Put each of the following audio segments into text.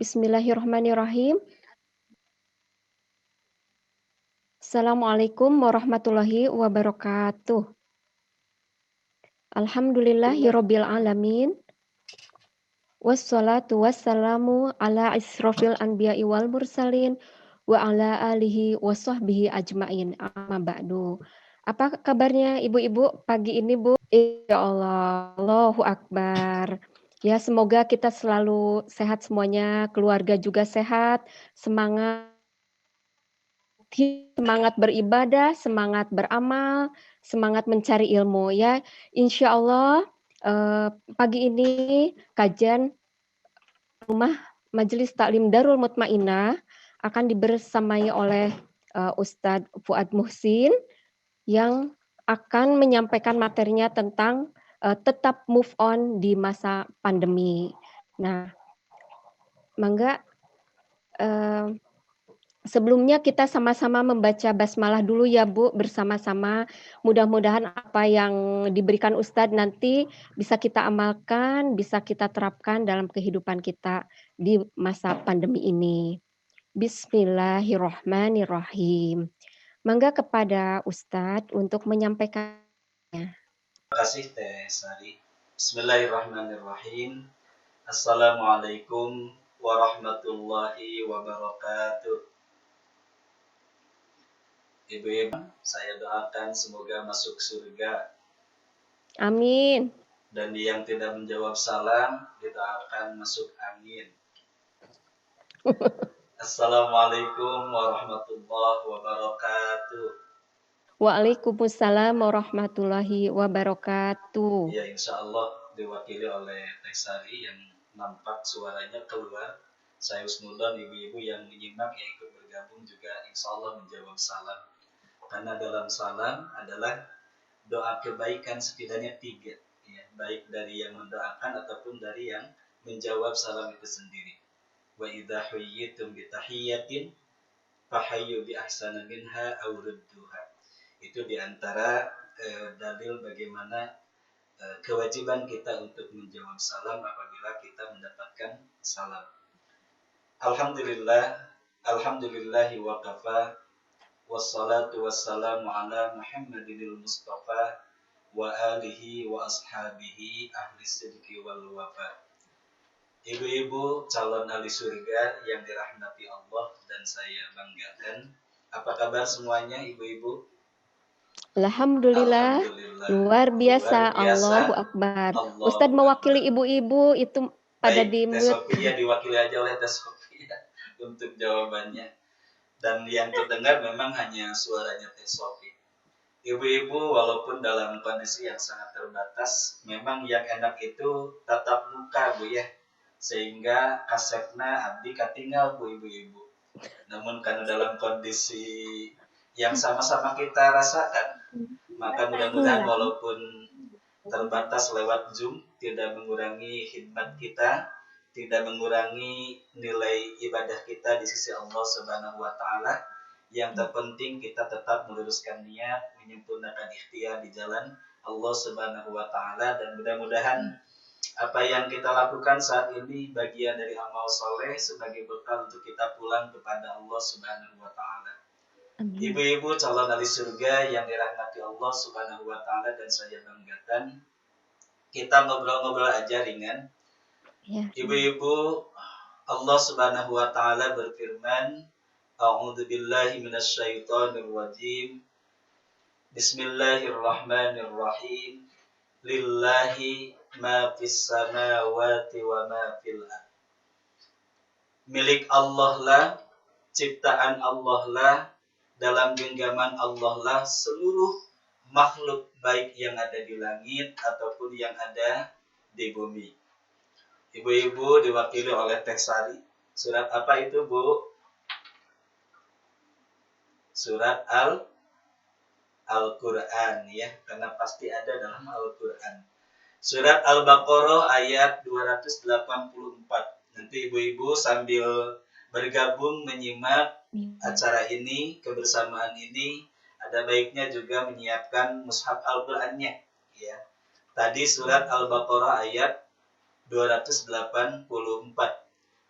Bismillahirrahmanirrahim. Assalamualaikum warahmatullahi wabarakatuh. Alhamdulillahirabbil alamin. Wassalatu wassalamu ala asrofil anbiya'i wal mursalin wa ala alihi wa sahbihi ajmain. Amma ba'du. Apa kabarnya ibu-ibu pagi ini, Bu? Ya Allah, Allahu Akbar. Ya, semoga kita selalu sehat semuanya, keluarga juga sehat, semangat beribadah, semangat beramal, semangat mencari ilmu ya. Insya Allah pagi ini kajian rumah Majelis Taklim Darul Mutmainah akan dibersamai oleh Ustadz Fuad Muhsin yang akan menyampaikan materinya tentang tetap move on di masa pandemi. Nah, mangga sebelumnya kita sama-sama membaca basmalah dulu ya Bu, bersama-sama. Mudah-mudahan apa yang diberikan Ustadz nanti bisa kita amalkan, bisa kita terapkan dalam kehidupan kita di masa pandemi ini. Bismillahirrahmanirrahim. Mangga kepada Ustadz untuk menyampaikan. Terima kasih Teh Sari. Bismillahirrahmanirrahim. Assalamualaikum warahmatullahi wabarakatuh. Ibu-ibu, saya doakan semoga masuk surga. Amin. Dan yang tidak menjawab salam, didoakan masuk angin. Assalamualaikum warahmatullahi wabarakatuh. Waalaikumsalam warahmatullahi wabarakatuh. Ya, insya Allah diwakili oleh Teh Sari yang nampak suaranya keluar. Saya husnudon ibu-ibu yang menyimak yang ikut bergabung juga insya Allah menjawab salam. Karena dalam salam adalah doa kebaikan setidaknya 3, ya, baik dari yang mendoakan ataupun dari yang menjawab salam itu sendiri. Wa idza huyyitum bi tahiyyatin fahayyu bi ahsana minha aw rudduha. Itu diantara dalil bagaimana kewajiban kita untuk menjawab salam apabila kita mendapatkan salam. Alhamdulillahi wa kafa. Wassalatu wassalamu ala Muhammadinil Mustafa wa alihi wa ashabihi ahli sidqi wal wafa. Ibu-ibu calon ahli surga yang dirahmati Allah dan saya banggakan. Apa kabar semuanya ibu-ibu? Alhamdulillah. Luar biasa. Allahu Akbar. Ustadz mewakili ibu-ibu itu pada di Teh Sophia diwakili aja oleh Teh Sophia untuk jawabannya. Dan yang terdengar memang hanya suaranya Teh Sophie. Ibu-ibu walaupun dalam kondisi yang sangat terbatas, memang yang enak itu tatap muka Bu ya. Sehingga kasepna abdi katinggal Bu ibu-ibu. Namun karena dalam kondisi yang sama-sama kita rasakan, maka mudah-mudahan walaupun terbatas lewat Zoom tidak mengurangi khidmat kita, tidak mengurangi nilai ibadah kita di sisi Allah Subhanahu wa taala. Yang terpenting kita tetap meluruskan niat, menyempurnakan ikhtiar di jalan Allah Subhanahu wa taala, dan mudah-mudahan apa yang kita lakukan saat ini bagian dari amal soleh sebagai bekal untuk kita pulang kepada Allah Subhanahu wa taala. Ibu-ibu calon ahli surga yang dirahmati Allah Subhanahu wa taala dan saya banggakan, kita ngobrol-ngobrol aja ringan. Ibu-ibu, Allah Subhanahu wa taala berfirman, A'udzubillahi minasyaitonir rajim. Bismillahirrahmanirrahim. Lillahi ma fis samawati wa ma fil ardh. Milik Allah lah, ciptaan Allah lah, dalam genggaman Allah lah seluruh makhluk baik yang ada di langit ataupun yang ada di bumi. Ibu-ibu diwakili oleh Teh Sari. Surat apa itu Bu? Surat Al-Quran ya, karena pasti ada dalam Al-Quran. Surat Al-Baqarah ayat 284. Nanti ibu-ibu sambil bergabung menyimak acara ini, kebersamaan ini, ada baiknya juga menyiapkan mushaf Al-Qurannya ya. Tadi surat Al-Baqarah ayat 284.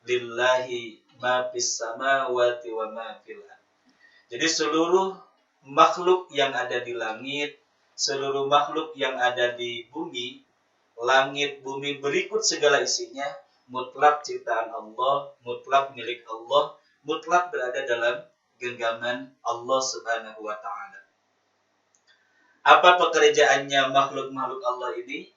lillahi ma fis samawati wa ma fil ardh. Jadi seluruh makhluk yang ada di langit, seluruh makhluk yang ada di bumi, langit, bumi berikut segala isinya, mutlak ciptaan Allah, mutlak milik Allah, mutlak berada dalam genggaman Allah Subhanahu wa taala. Apa pekerjaannya makhluk-makhluk Allah ini?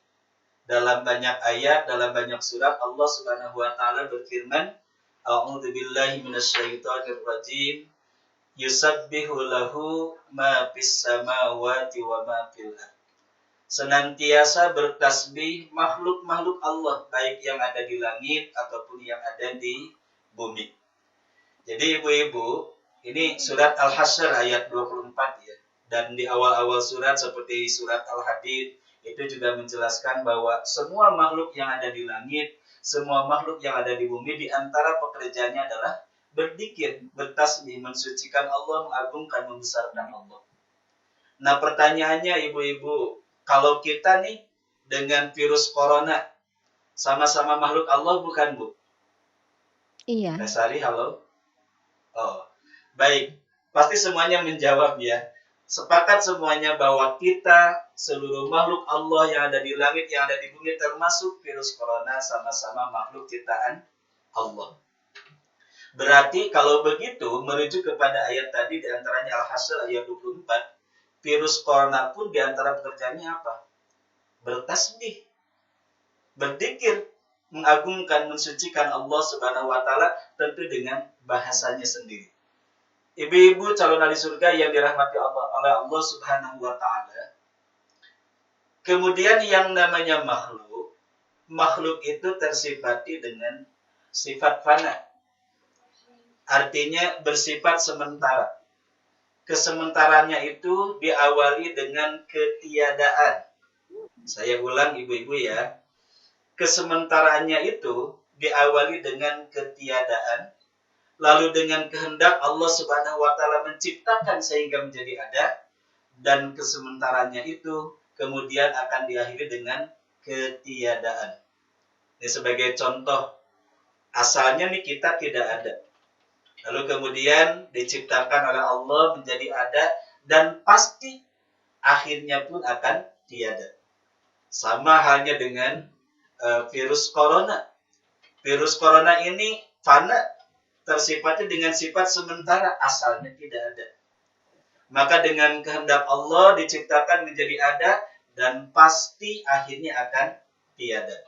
Dalam banyak ayat, dalam banyak surat Allah Subhanahu wa taala berfirman, A'udzubillahi minasyaitonir rajim. Yusabbihu lahu ma fis samawati wa ma fil ardh. Senantiasa bertasbih makhluk-makhluk Allah, baik yang ada di langit ataupun yang ada di bumi. Jadi ibu-ibu, ini surat Al-Hasyr ayat 24 ya. Dan di awal-awal surat seperti surat Al-Hadid itu juga menjelaskan bahwa semua makhluk yang ada di langit, semua makhluk yang ada di bumi, di antara pekerjaannya adalah berzikir, bertasbih, mensucikan Allah, mengagungkan, membesarkan Allah. Nah pertanyaannya ibu-ibu, kalau kita nih dengan virus corona, sama-sama makhluk Allah bukan Bu? Iya. Kasari, halo? Oh, baik. Pasti semuanya menjawab ya. Sepakat semuanya bahwa kita, seluruh makhluk Allah yang ada di langit, yang ada di bumi, termasuk virus corona, sama-sama makhluk ciptaan Allah. Berarti kalau begitu, merujuk kepada ayat tadi di antaranya Al-Hasyr ayat 24, virus corona pun di antara pekerjaannya apa? Bertasbih, berzikir, mengagungkan, mensucikan Allah Subhanahu wa taala tentu dengan bahasanya sendiri. Ibu-ibu calon ahli surga yang dirahmati Allah oleh Allah Subhanahu wa taala. Kemudian yang namanya makhluk, makhluk itu tersifati dengan sifat fana. Artinya bersifat sementara. Kesementaraannya itu diawali dengan ketiadaan. Saya ulang ibu-ibu ya. Kesementaraannya itu diawali dengan ketiadaan. Lalu dengan kehendak Allah Subhanahu wa taala menciptakan sehingga menjadi ada. Dan kesementaraannya itu kemudian akan diakhiri dengan ketiadaan. Ini sebagai contoh. Asalnya nih kita tidak ada. Lalu kemudian diciptakan oleh Allah menjadi ada dan pasti akhirnya pun akan tiada. Sama halnya dengan virus corona. Virus corona ini fana, tersifatnya dengan sifat sementara, asalnya tidak ada. Maka dengan kehendak Allah diciptakan menjadi ada dan pasti akhirnya akan tiada.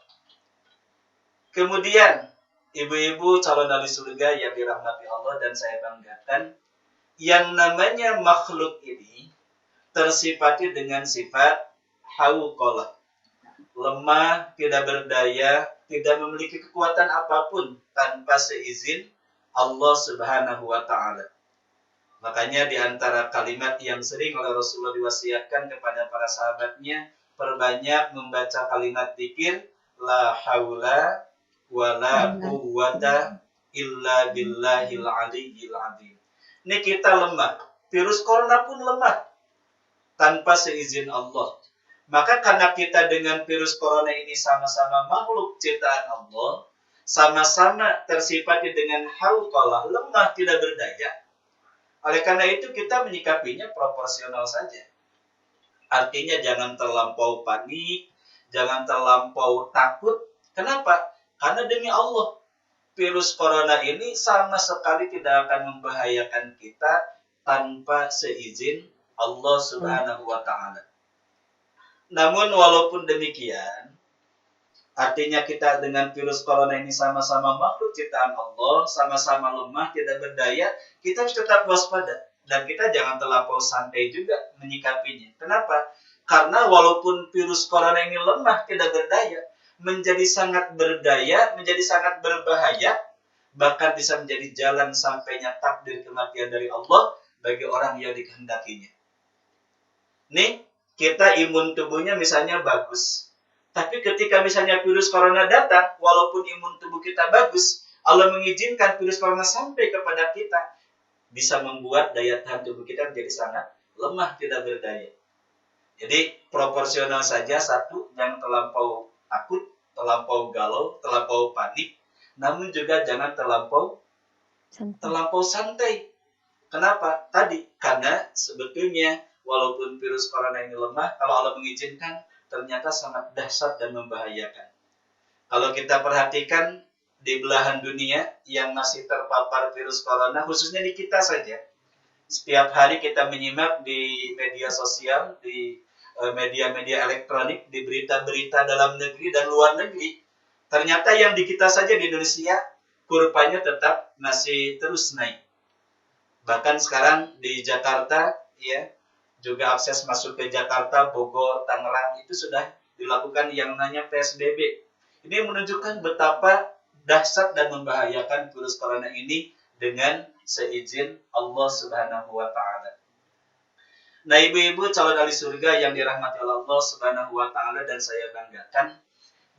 Kemudian ibu-ibu calon ahli surga yang dirahmati Allah dan saya banggakan, yang namanya makhluk ini tersifati dengan sifat hauqalah, lemah, tidak berdaya, tidak memiliki kekuatan apapun tanpa seizin Allah Subhanahu wa taala. Makanya di antara kalimat yang sering oleh Rasulullah diwasiatkan kepada para sahabatnya, perbanyak membaca kalimat dzikir la haula wala quwwata illa billahil aliyyil azim. Ini kita lemah. Virus corona pun lemah tanpa seizin Allah. Maka karena kita dengan virus corona ini sama-sama makhluk ciptaan Allah, sama-sama tersifati dengan hauqalah, lemah, tidak berdaya. Oleh karena itu kita menyikapinya proporsional saja. Artinya jangan terlampau panik, jangan terlampau takut. Kenapa? Karena demi Allah, virus corona ini sama sekali tidak akan membahayakan kita tanpa seizin Allah Subhanahu wa taala. Namun walaupun demikian, artinya kita dengan virus corona ini sama-sama makhluk ciptaan Allah, sama-sama lemah, tidak berdaya, kita harus tetap waspada. Dan kita jangan terlampau santai juga menyikapinya. Kenapa? Karena walaupun virus corona ini lemah, tidak berdaya, menjadi sangat berdaya, menjadi sangat berbahaya, bahkan bisa menjadi jalan sampainya takdir kematian dari Allah bagi orang yang dikehendakinya. Nih, kita imun tubuhnya misalnya bagus. Tapi ketika misalnya virus corona datang, walaupun imun tubuh kita bagus, Allah mengizinkan virus corona sampai kepada kita, bisa membuat daya tahan tubuh kita menjadi sangat lemah, tidak berdaya. Jadi proporsional saja, satu, jangan terlampau takut, terlampau galau, terlampau panik. namun juga jangan terlampau santai. Kenapa? Tadi, karena sebetulnya walaupun virus corona ini lemah, kalau Allah mengizinkan, ternyata sangat dahsyat dan membahayakan. Kalau kita perhatikan di belahan dunia yang masih terpapar virus corona, khususnya di kita saja, setiap hari kita menyimak di media sosial, di media-media elektronik, di berita-berita dalam negeri dan luar negeri, ternyata yang di kita saja di Indonesia, kurvanya tetap masih terus naik. Bahkan sekarang di Jakarta, ya, juga akses masuk ke Jakarta, Bogor, Tangerang itu sudah dilakukan yang namanya PSBB. Ini menunjukkan betapa dahsyat dan membahayakan virus corona ini dengan seizin Allah Subhanahu wa taala. Nah, ibu-ibu calon ahli surga yang dirahmati Allah Subhanahu wa taala dan saya banggakan.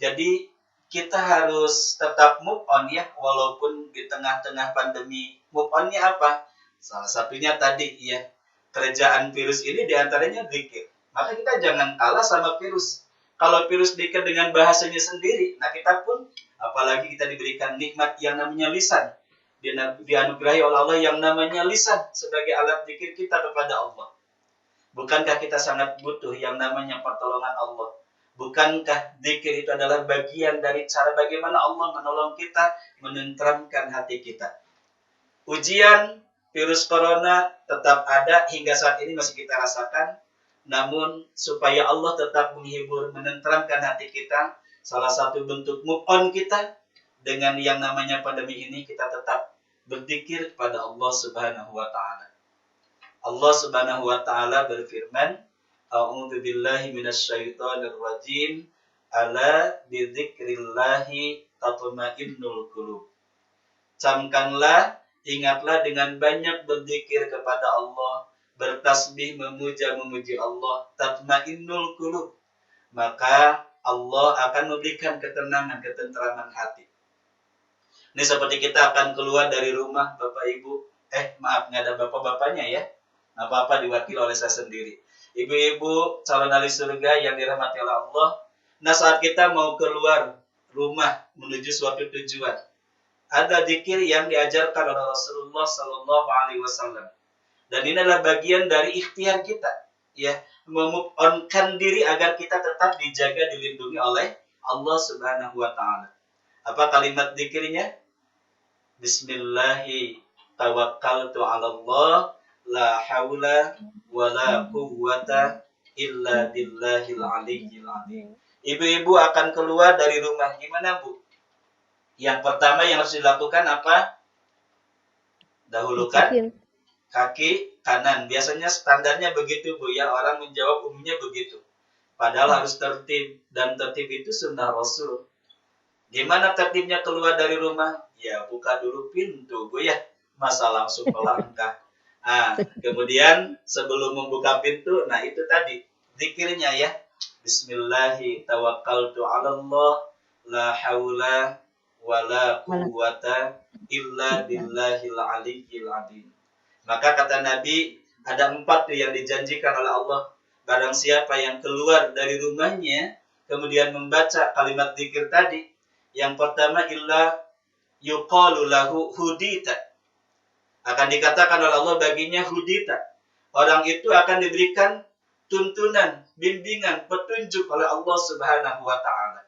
Jadi kita harus tetap move on ya, walaupun di tengah-tengah pandemi. Move on-nya apa? Salah satunya tadi ya, kerjaan virus ini diantaranya zikir. Maka kita jangan kalah sama virus. Kalau virus zikir dengan bahasanya sendiri, nah kita pun, apalagi kita diberikan nikmat yang namanya lisan. Dianugerahi oleh Allah yang namanya lisan sebagai alat zikir kita kepada Allah. Bukankah kita sangat butuh yang namanya pertolongan Allah? Bukankah zikir itu adalah bagian dari cara bagaimana Allah menolong kita, menenteramkan hati kita? Ujian virus corona tetap ada hingga saat ini masih kita rasakan. Namun supaya Allah tetap menghibur, menenteramkan hati kita, salah satu bentuk move on kita dengan yang namanya pandemi ini, kita tetap berzikir kepada Allah Subhanahu wa taala. Allah Subhanahu wa taala berfirman, A'udzu billahi minasyaitonir rajim. Ala bidzikrillahi tatma'innul qulub. Camkanlah, ingatlah dengan banyak berzikir kepada Allah, bertasbih memuji Allah, tatma'innul qulub. Maka Allah akan memberikan ketenangan, ketenteraman hati. Ini seperti kita akan keluar dari rumah, Bapak Ibu. Maaf, nggak ada bapak-bapaknya ya. Nggak apa-apa, diwakili oleh saya sendiri. Ibu-ibu calon ahli surga yang dirahmati oleh Allah. Nah, saat kita mau keluar rumah menuju suatu tujuan, ada zikir yang diajarkan oleh Rasulullah Sallallahu Alaihi Wasallam. Dan ini adalah bagian dari ikhtiar kita, ya, mem-move-on-kan diri agar kita tetap dijaga, dilindungi oleh Allah Subhanahu Wa Taala. Apa kalimat zikirnya? Bismillahi tawakkaltu 'ala Allah, la haula wa la quwwata illa billahil aliyyil azim. Ibu-ibu akan keluar dari rumah, gimana Bu? Yang pertama yang harus dilakukan apa? Dahulukan kaki kanan. Biasanya standarnya begitu Bu ya, orang menjawab umumnya begitu. Padahal harus tertib, dan tertib itu sunnah Rasul. Gimana tertibnya keluar dari rumah? Ya buka dulu pintu Bu ya, masa langsung melangkah. Kemudian sebelum membuka pintu, nah itu tadi zikirnya ya. Bismillahi tawakkaltu 'ala Allah, la haula wa la quwwata illa billahil aliyyil azim. Maka kata Nabi, ada 4 yang dijanjikan oleh Allah. Barang siapa yang keluar dari rumahnya, kemudian membaca kalimat zikir tadi, yang pertama illa yuqalu lahu hudita. Akan dikatakan oleh Allah baginya hudita. Orang itu akan diberikan tuntunan, bimbingan, petunjuk oleh Allah Subhanahu wa taala.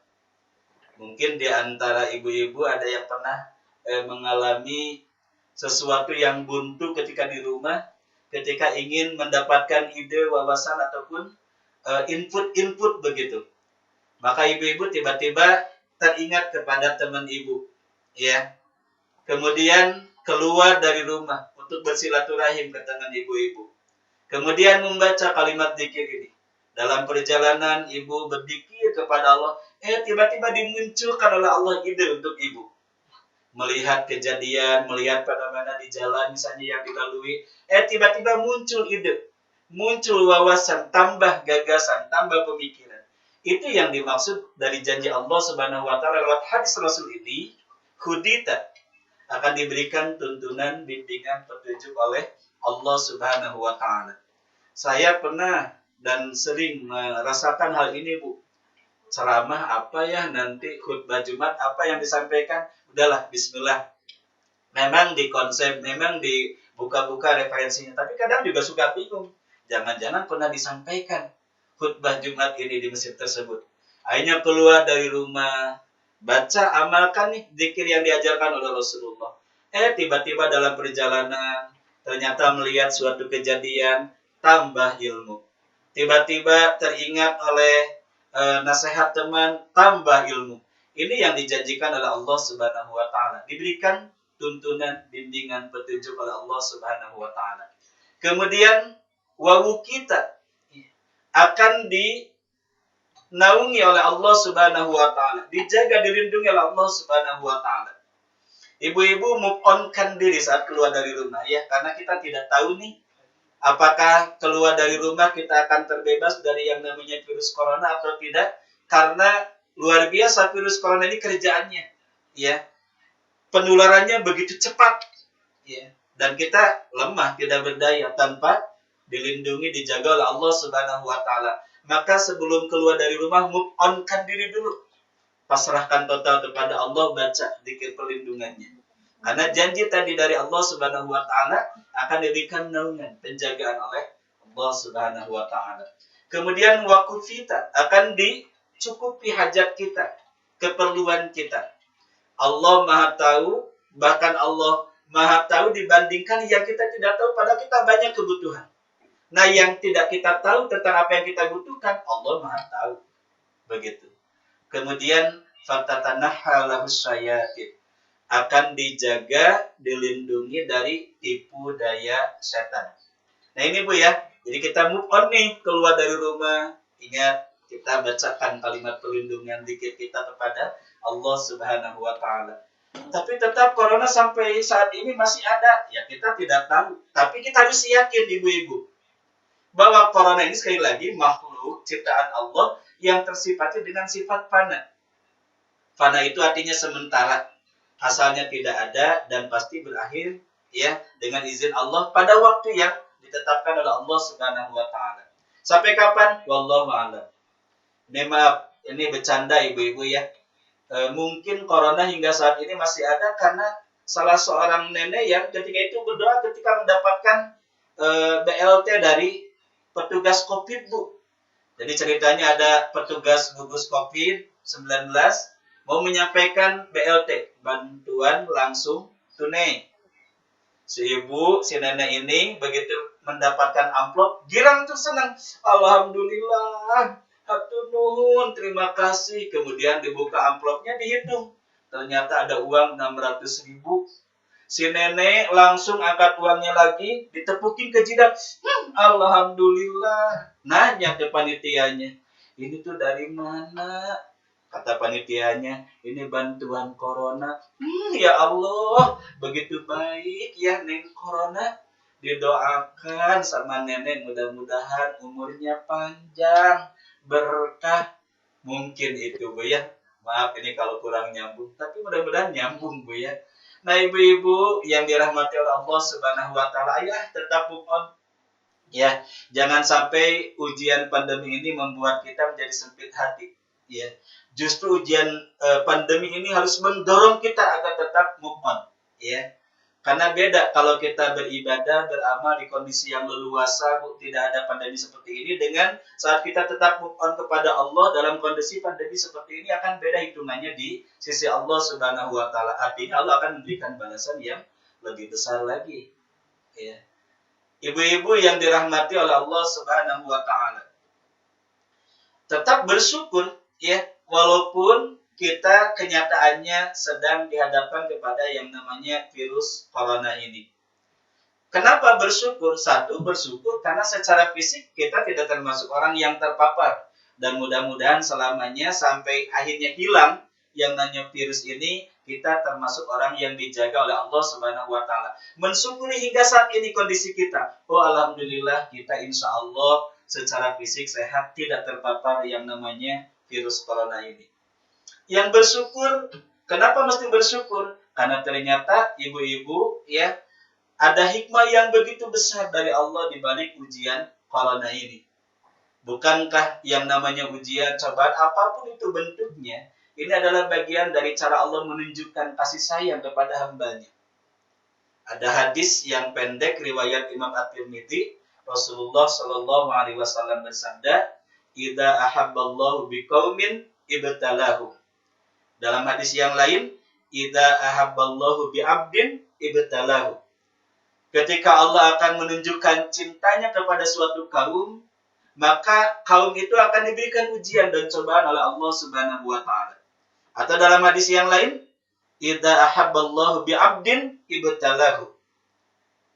Mungkin di antara ibu-ibu ada yang pernah mengalami sesuatu yang buntu ketika di rumah, ketika ingin mendapatkan ide, wawasan ataupun input begitu. Maka ibu-ibu tiba-tiba teringat kepada teman ibu, ya. Kemudian keluar dari rumah untuk bersilaturahim ke teman ibu-ibu. Kemudian membaca kalimat zikir ini. Dalam perjalanan ibu berzikir kepada Allah, tiba-tiba dimunculkan oleh Allah ide untuk ibu. Melihat kejadian, melihat fenomena di jalan misalnya yang dilalui, tiba-tiba muncul ide, muncul wawasan, tambah gagasan, tambah pemikiran. Itu yang dimaksud dari janji Allah Subhanahu wa taala lewat hadis Rasul ini, hudita, akan diberikan tuntunan, bimbingan, petunjuk oleh Allah Subhanahu wa taala. Saya pernah dan sering merasakan hal ini, Bu. ceramah apa ya, nanti khutbah Jumat apa yang disampaikan, udahlah bismillah. Memang dikonsep, memang dibuka-buka referensinya, tapi kadang juga suka bingung. Jangan-jangan pernah disampaikan khutbah Jumat ini di masjid tersebut. Akhirnya keluar dari rumah, baca, amalkan nih zikir yang diajarkan oleh Rasulullah. Tiba-tiba dalam perjalanan, ternyata melihat suatu kejadian, tambah ilmu. Tiba-tiba teringat oleh nasihat teman, tambah ilmu. Ini yang dijanjikan oleh Allah Subhanahu wa taala. Diberikan tuntunan, bimbingan, petunjuk oleh Allah Subhanahu wa taala. Kemudian wawu kita akan dinaungi oleh Allah Subhanahu wa taala, dijaga, dilindungi oleh Allah Subhanahu wa taala. Ibu-ibu move on-kan diri saat keluar dari rumah ya, karena kita tidak tahu nih apakah keluar dari rumah kita akan terbebas dari yang namanya virus corona atau tidak, karena luar biasa virus corona ini kerjaannya ya. Penularannya begitu cepat ya, dan kita lemah, tidak berdaya tanpa dilindungi, dijaga oleh Allah Subhanahu wa taala. Maka sebelum keluar dari rumah, move on-kan diri dulu. Pasrahkan total kepada Allah, baca zikir perlindungannya. Karena janji tadi dari Allah Subhanahu wa taala akan diberikan naungan, penjagaan oleh Allah Subhanahu wa taala. Kemudian wakufita akan dicukupi hajat kita, keperluan kita. Allah Maha tahu, bahkan Allah Maha tahu dibandingkan yang kita tidak tahu, padahal kita banyak kebutuhan. Nah, yang tidak kita tahu tentang apa yang kita butuhkan, Allah Maha tahu. Begitu. Kemudian fatatanahha lahus syayatin, akan dijaga, dilindungi dari tipu daya setan. Nah, ini Bu ya. Jadi kita move on nih, keluar dari rumah. Ingat, kita bacakan kalimat perlindungan zikir kita kepada Allah Subhanahu wa taala. Tapi tetap corona sampai saat ini masih ada. Ya, kita tidak tahu. Tapi kita harus yakin ibu-ibu bahwa corona ini sekali lagi makhluk ciptaan Allah yang tersifati dengan sifat fana. Fana itu artinya sementara, asalnya tidak ada dan pasti berakhir ya dengan izin Allah pada waktu yang ditetapkan oleh Allah Subhanahu wa taala. Sampai kapan? Wallahu a'lam. Ini maaf, ini bercanda ibu-ibu ya. Mungkin corona hingga saat ini masih ada karena salah seorang nenek yang ketika itu berdoa ketika mendapatkan BLT dari petugas COVID, Bu. Jadi ceritanya ada petugas gugus COVID-19 mau menyampaikan BLT, bantuan langsung tunai. Si ibu, si nenek ini begitu mendapatkan amplop, girang tuh senang. Alhamdulillah, hatur nuhun, terima kasih. Kemudian dibuka amplopnya, dihitung. Ternyata ada uang 600.000. Si nenek langsung angkat uangnya lagi, ditepukin ke jidat. Alhamdulillah. Nanya ke panitianya, ini tuh dari mana? Kata panitianya, ini bantuan corona. Ya Allah, begitu baik ya Neng Corona. Didoakan sama nenek, mudah-mudahan umurnya panjang, berkah. Mungkin itu Bu ya. Maaf ini kalau kurang nyambung, tapi mudah-mudahan nyambung Bu ya. Nah ibu-ibu yang dirahmati oleh Allah Subhanahu wa taala, ya tetap move on. Ya, jangan sampai ujian pandemi ini membuat kita menjadi sempit hati. Ya, justru ujian pandemi ini harus mendorong kita agar tetap move on. Ya, karena beda kalau kita beribadah, beramal di kondisi yang leluasa, tidak ada pandemi seperti ini, dengan saat kita tetap move on kepada Allah dalam kondisi pandemi seperti ini, akan beda hitungannya di sisi Allah Subhanahu wa taala. Artinya Allah akan memberikan balasan yang lebih besar lagi. Ya. Ibu-ibu yang dirahmati oleh Allah Subhanahu wa taala, tetap bersyukur ya, walaupun kita kenyataannya sedang dihadapkan kepada yang namanya virus corona ini. Kenapa bersyukur? Satu, bersyukur karena secara fisik kita tidak termasuk orang yang terpapar, dan mudah-mudahan selamanya sampai akhirnya hilang yang namanya virus ini, kita termasuk orang yang dijaga oleh Allah Subhanahu wa taala. Mensyukuri hingga saat ini kondisi kita. Oh alhamdulillah, kita insya Allah secara fisik sehat, tidak terpapar yang namanya virus corona ini. Yang bersyukur, kenapa mesti bersyukur? Karena ternyata ibu-ibu ya, ada hikmah yang begitu besar dari Allah di balik ujian corona ini. Bukankah yang namanya ujian, cobaan, apapun itu bentuknya, ini adalah bagian dari cara Allah menunjukkan kasih sayang kepada hambanya. Ada hadis yang pendek riwayat Imam At-Tirmidzi, Rasulullah Shallallahu Alaihi Wasallam bersabda, "Idza ahabballahu biqaumin ibtalahu." Dalam hadis yang lain, "Idza ahabballahu bi'abdin ibtalahu." Ketika Allah akan menunjukkan cintanya kepada suatu kaum, maka kaum itu akan diberikan ujian dan cobaan oleh Allah Subhanahu wa taala. Atau dalam hadis yang lain, idza ahabballahu bi'abdin ibtalahu.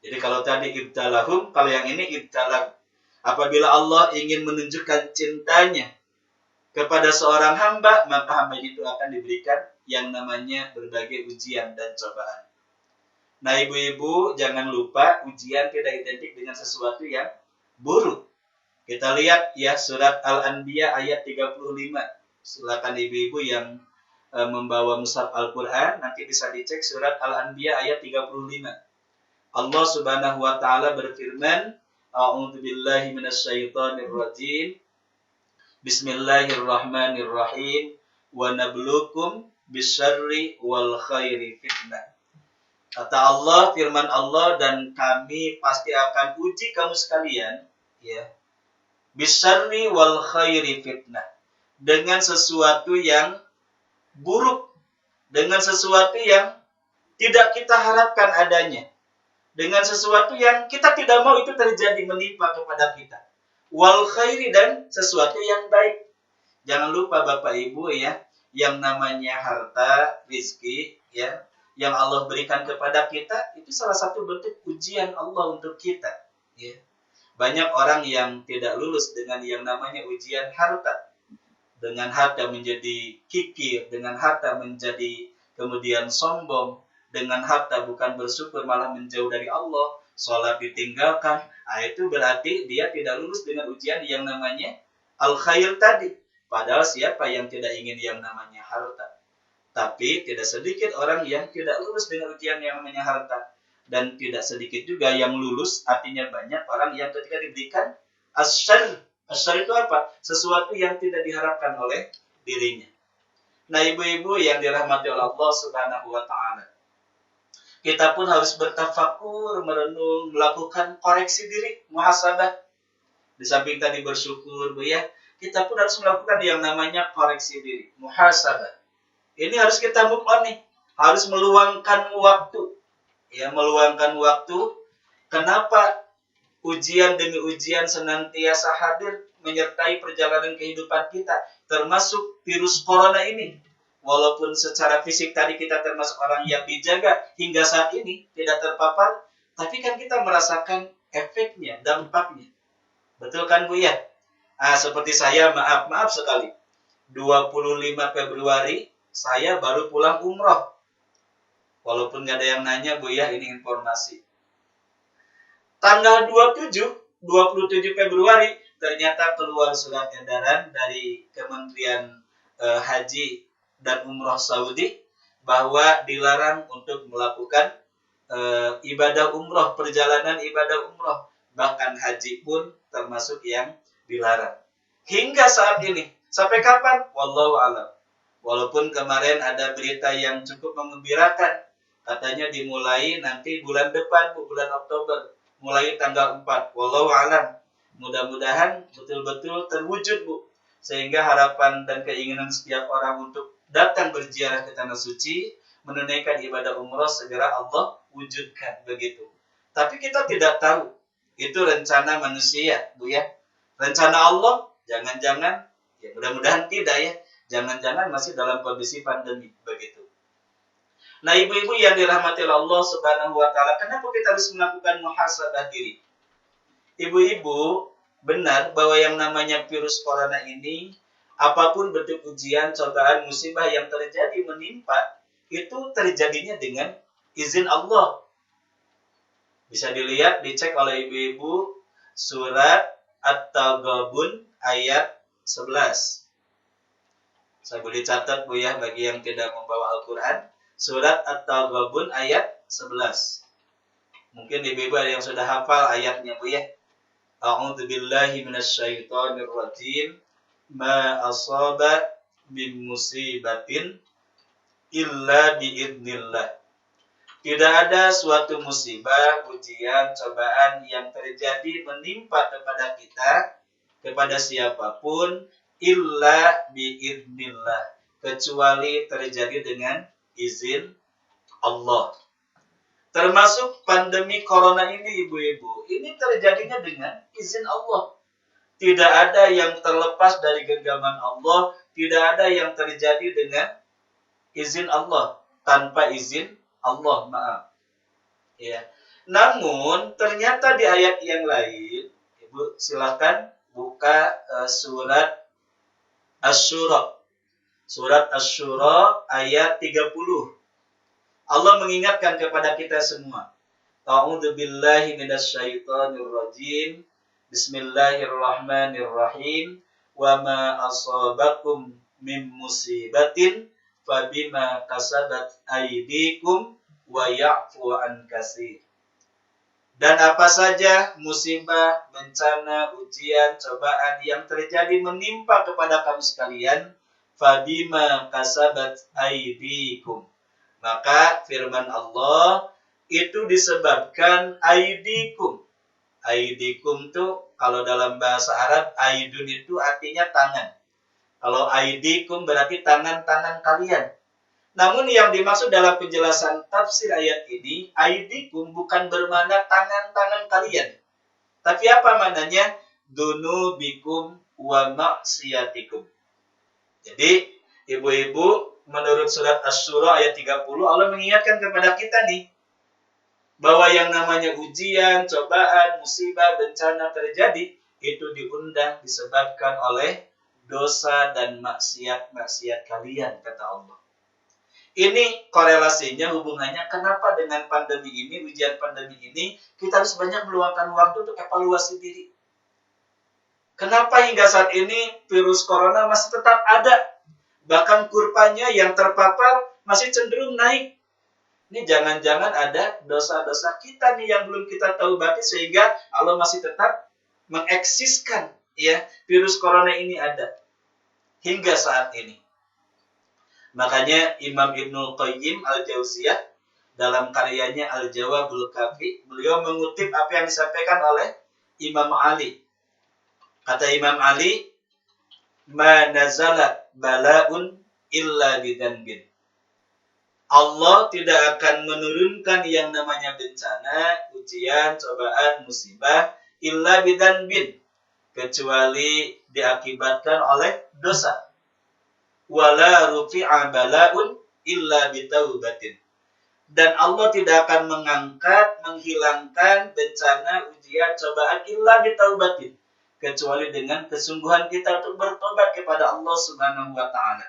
Jadi kalau tadi ibtalahum, kalau yang ini ibtalahu. Apabila Allah ingin menunjukkan cintanya kepada seorang hamba, maka hamba itu akan diberikan yang namanya berbagai ujian dan cobaan. Nah, ibu-ibu jangan lupa ujian tidak identik dengan sesuatu yang buruk. Kita lihat ya surat Al-Anbiya ayat 35. Silakan ibu-ibu yang membawa mushaf Al-Quran, nanti bisa dicek surat Al-Anbiya ayat 35. Allah Subhanahu wa taala berfirman, A'udzubillahi minasyaitonir rajim. Bismillahirrahmanirrahim. Wa nabluukum bisyarri wal khairi fitnah. Kata Allah, firman Allah, dan kami pasti akan uji kamu sekalian, ya. Bisyarri wal khairi fitnah. Dengan sesuatu yang buruk, dengan sesuatu yang tidak kita harapkan adanya, dengan sesuatu yang kita tidak mau itu terjadi menimpa kepada kita. Wal khairi, dan sesuatu yang baik. Jangan lupa Bapak Ibu ya, yang namanya harta, rizki ya, yang Allah berikan kepada kita, itu salah satu bentuk ujian Allah untuk kita. Ya. Banyak orang yang tidak lulus dengan yang namanya ujian harta. Dengan harta menjadi kikir, dengan harta menjadi kemudian sombong, dengan harta bukan bersyukur malah menjauh dari Allah, sholat ditinggalkan. Nah, itu berarti dia tidak lulus dengan ujian yang namanya al-khair tadi. Padahal siapa yang tidak ingin yang namanya harta? Tapi tidak sedikit orang yang tidak lulus dengan ujian yang namanya harta. Dan tidak sedikit juga yang lulus, artinya banyak orang yang ketika diberikan asyar. Asyar itu apa? Sesuatu yang tidak diharapkan oleh dirinya. Nah, ibu-ibu yang dirahmati oleh Allah Subhanahu wa taala, kita pun harus bertafakur, merenung, melakukan koreksi diri, muhasabah. Di samping tadi bersyukur, Bu ya, kita pun harus melakukan yang namanya koreksi diri, muhasabah. Ini harus kita move on nih, harus meluangkan waktu. Ya, meluangkan waktu. Kenapa ujian demi ujian senantiasa hadir menyertai perjalanan kehidupan kita, termasuk virus corona ini. Walaupun secara fisik tadi kita termasuk orang yang dijaga hingga saat ini tidak terpapar, tapi kan kita merasakan efeknya, dampaknya. Betul kan Bu ya? Seperti saya, maaf sekali. 25 Februari saya baru pulang umroh. Walaupun nggak ada yang nanya Bu ya, ini informasi. Tanggal 27 Februari ternyata keluar surat edaran dari Kementerian Haji dan Umroh Saudi bahwa dilarang untuk melakukan ibadah umroh, perjalanan ibadah umroh. Bahkan haji pun termasuk yang dilarang. Hingga saat ini, sampai kapan? Wallahu a'lam. Walaupun kemarin ada berita yang cukup menggembirakan. Katanya dimulai nanti bulan depan, bulan Oktober. Mulai tanggal 4. Wallahu a'lam. Mudah-mudahan betul-betul terwujud, Bu. Sehingga harapan dan keinginan setiap orang untuk datang berziarah ke Tanah Suci, menunaikan ibadah umroh segera Allah wujudkan begitu. Tapi kita tidak tahu. Itu rencana manusia, Bu ya. Rencana Allah, jangan-jangan, ya mudah-mudahan tidak ya. Jangan-jangan masih dalam kondisi pandemi begitu. Nah, ibu-ibu yang dirahmati Allah Subhanahu wa taala, kenapa kita harus melakukan muhasabah diri? Ibu-ibu, benar bahwa yang namanya virus corona ini, apapun bentuk ujian, cobaan, musibah yang terjadi menimpa, itu terjadinya dengan izin Allah. Bisa dilihat, dicek oleh ibu-ibu surat At-Taghabun ayat 11. Saya boleh catat Bu ya bagi yang tidak membawa Al-Quran. Surat At-Taghabun ayat 11. Mungkin ibu-ibu ada yang sudah hafal ayatnya Bu ya. A'udzu billahi minasyaitonir rajim. Ma asaba min musibatin illa biidznillah. Tidak ada suatu musibah, ujian, cobaan yang terjadi menimpa kepada kita, kepada siapapun, illa biidznillah, kecuali terjadi dengan izin Allah. Termasuk pandemi corona ini, ibu-ibu, ini terjadinya dengan izin Allah. Tidak ada yang terlepas dari genggaman Allah, tidak ada yang terjadi dengan izin Allah, tanpa izin Allah, maaf. Ya. Namun ternyata di ayat yang lain, Ibu silakan buka surat Asy-Syura. Surat Asy-Syura ayat 30. Allah mengingatkan kepada kita semua. A'udzu billahi minasyaitonir rajim. Bismillahirrahmanirrahim. Wa ma asabakum min musibatin fabima kasabat aydikum wa ya'fu an katsir. Dan apa saja musibah, bencana, ujian, cobaan yang terjadi menimpa kepada kamu sekalian, fabima kasabat aydikum. Maka firman Allah itu disebabkan aydikum. Aydikum itu kalau dalam bahasa Arab, aidun itu artinya tangan. Kalau aydikum berarti tangan-tangan kalian. Namun yang dimaksud dalam penjelasan tafsir ayat ini, aydikum bukan bermakna tangan-tangan kalian. Tapi apa maknanya? Dunubikum wa maksiyatikum. Jadi, ibu-ibu, menurut surat Asy-Syura ayat 30, Allah mengingatkan kepada kita nih, bahwa yang namanya ujian, cobaan, musibah, bencana terjadi, itu diundang disebabkan oleh dosa dan maksiat-maksiat kalian, kata Allah. Ini korelasinya, hubungannya kenapa dengan pandemi ini, ujian pandemi ini, kita harus banyak meluangkan waktu untuk evaluasi diri. Kenapa hingga saat ini virus corona masih tetap ada? Bahkan kurvanya yang terpapar masih cenderung naik. Ini jangan-jangan ada dosa-dosa kita nih yang belum kita taubati sehingga Allah masih tetap mengeksiskan ya virus corona ini ada hingga saat ini. Makanya Imam Ibnul Qayyim Al-Jauziyah dalam karyanya Al-Jawabul Kafi, beliau mengutip apa yang disampaikan oleh Imam Ali. Kata Imam Ali, "Ma nazala bala'un illa bidzanbin." Allah tidak akan menurunkan yang namanya bencana, ujian, cobaan, musibah, illa bidzanbin, kecuali diakibatkan oleh dosa. Wala rufi'a bala'un illa bitaubatin. Dan Allah tidak akan mengangkat, menghilangkan bencana, ujian, cobaan illa bitaubatin, kecuali dengan kesungguhan kita untuk bertobat kepada Allah Subhanahu wa taala.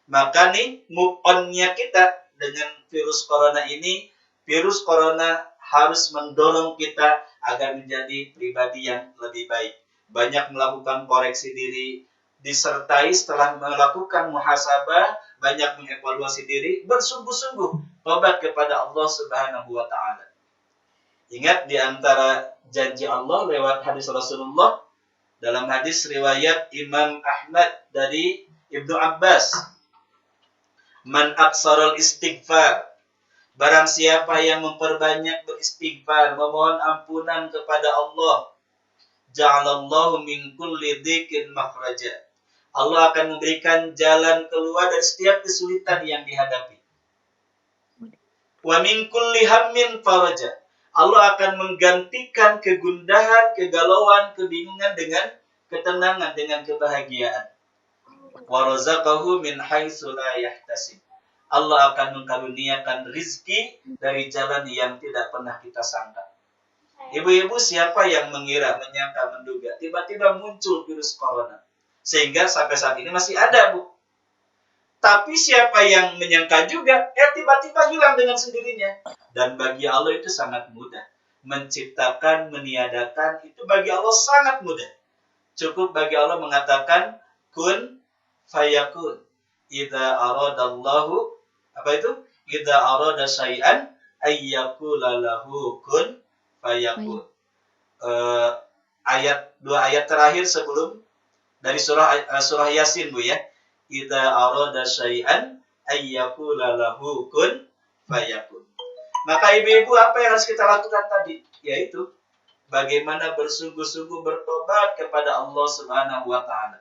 Maka nih move on-nya kita dengan virus corona ini, virus corona harus mendorong kita agar menjadi pribadi yang lebih baik. Banyak melakukan koreksi diri, disertai setelah melakukan muhasabah, banyak mengevaluasi diri, bersungguh-sungguh tobat kepada Allah Subhanahu wa taala. Ingat di antara janji Allah lewat hadis Rasulullah, dalam hadis riwayat Imam Ahmad dari Ibnu Abbas, man aksarul istighfar, barang siapa yang memperbanyak beristighfar, memohon ampunan kepada Allah, ja'alallahu min kulli dhikin makhraja, Allah akan memberikan jalan keluar dari setiap kesulitan yang dihadapi. Wa min kulli hammin faraja, Allah akan menggantikan kegundahan, kegalauan, kebingungan dengan ketenangan, dengan kebahagiaan. Wa razaqahu min haitsu la yahtasib, Allah akan mengkaruniakan rizki dari jalan yang tidak pernah kita sangka. Ibu-ibu, siapa yang mengira, menyangka, menduga tiba-tiba muncul virus corona sehingga sampai saat ini masih ada, Bu. Tapi siapa yang menyangka juga tiba-tiba hilang dengan sendirinya. Dan bagi Allah itu sangat mudah. Menciptakan, meniadakan itu bagi Allah sangat mudah. Cukup bagi Allah mengatakan kun fayakun. Idza aradallahu, apa itu? Idza arada syai'an ayyakula lahu kun fayakun. dua ayat terakhir sebelum dari surah Yasin, Bu ya. Idza arada syai'an ayyaqula lahu kun fayakun. Maka ibu-ibu apa yang harus kita lakukan tadi? Yaitu bagaimana bersungguh-sungguh bertobat kepada Allah Subhanahu wa taala.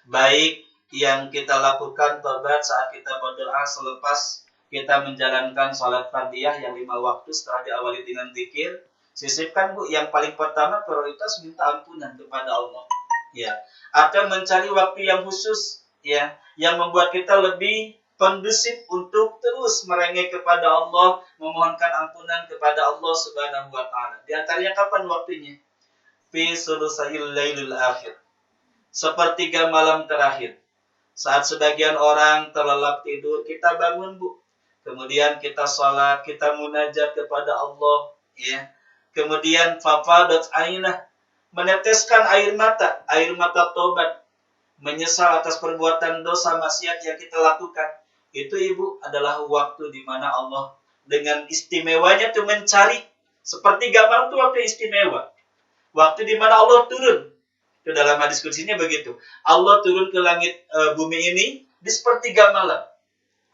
Baik yang kita lakukan tobat saat kita berdoa selepas kita menjalankan sholat fardiyah yang 5 waktu setelah diawali dengan zikir. Sisipkan, Bu, yang paling pertama prioritas minta ampunan kepada Allah. Ya, atau mencari waktu yang khusus ya, yang membuat kita lebih kondusif untuk terus merengek kepada Allah, memohonkan ampunan kepada Allah Subhanahu wa taala. Di antaranya kapan waktunya? Fi sulusail lailil akhir. Sepertiga malam terakhir. Saat sebagian orang terlelap tidur, kita bangun, Bu. Kemudian kita salat, kita munajat kepada Allah, ya. Kemudian fafadat ainah, meneteskan air mata tobat, menyesal atas perbuatan dosa maksiat yang kita lakukan. Itu, Ibu, adalah waktu di mana Allah dengan istimewanya itu mencari. Sepertiga malam itu waktu istimewa. Waktu di mana Allah turun. Itu dalam hadis kutsinya begitu. Allah turun ke langit bumi ini di sepertiga malam.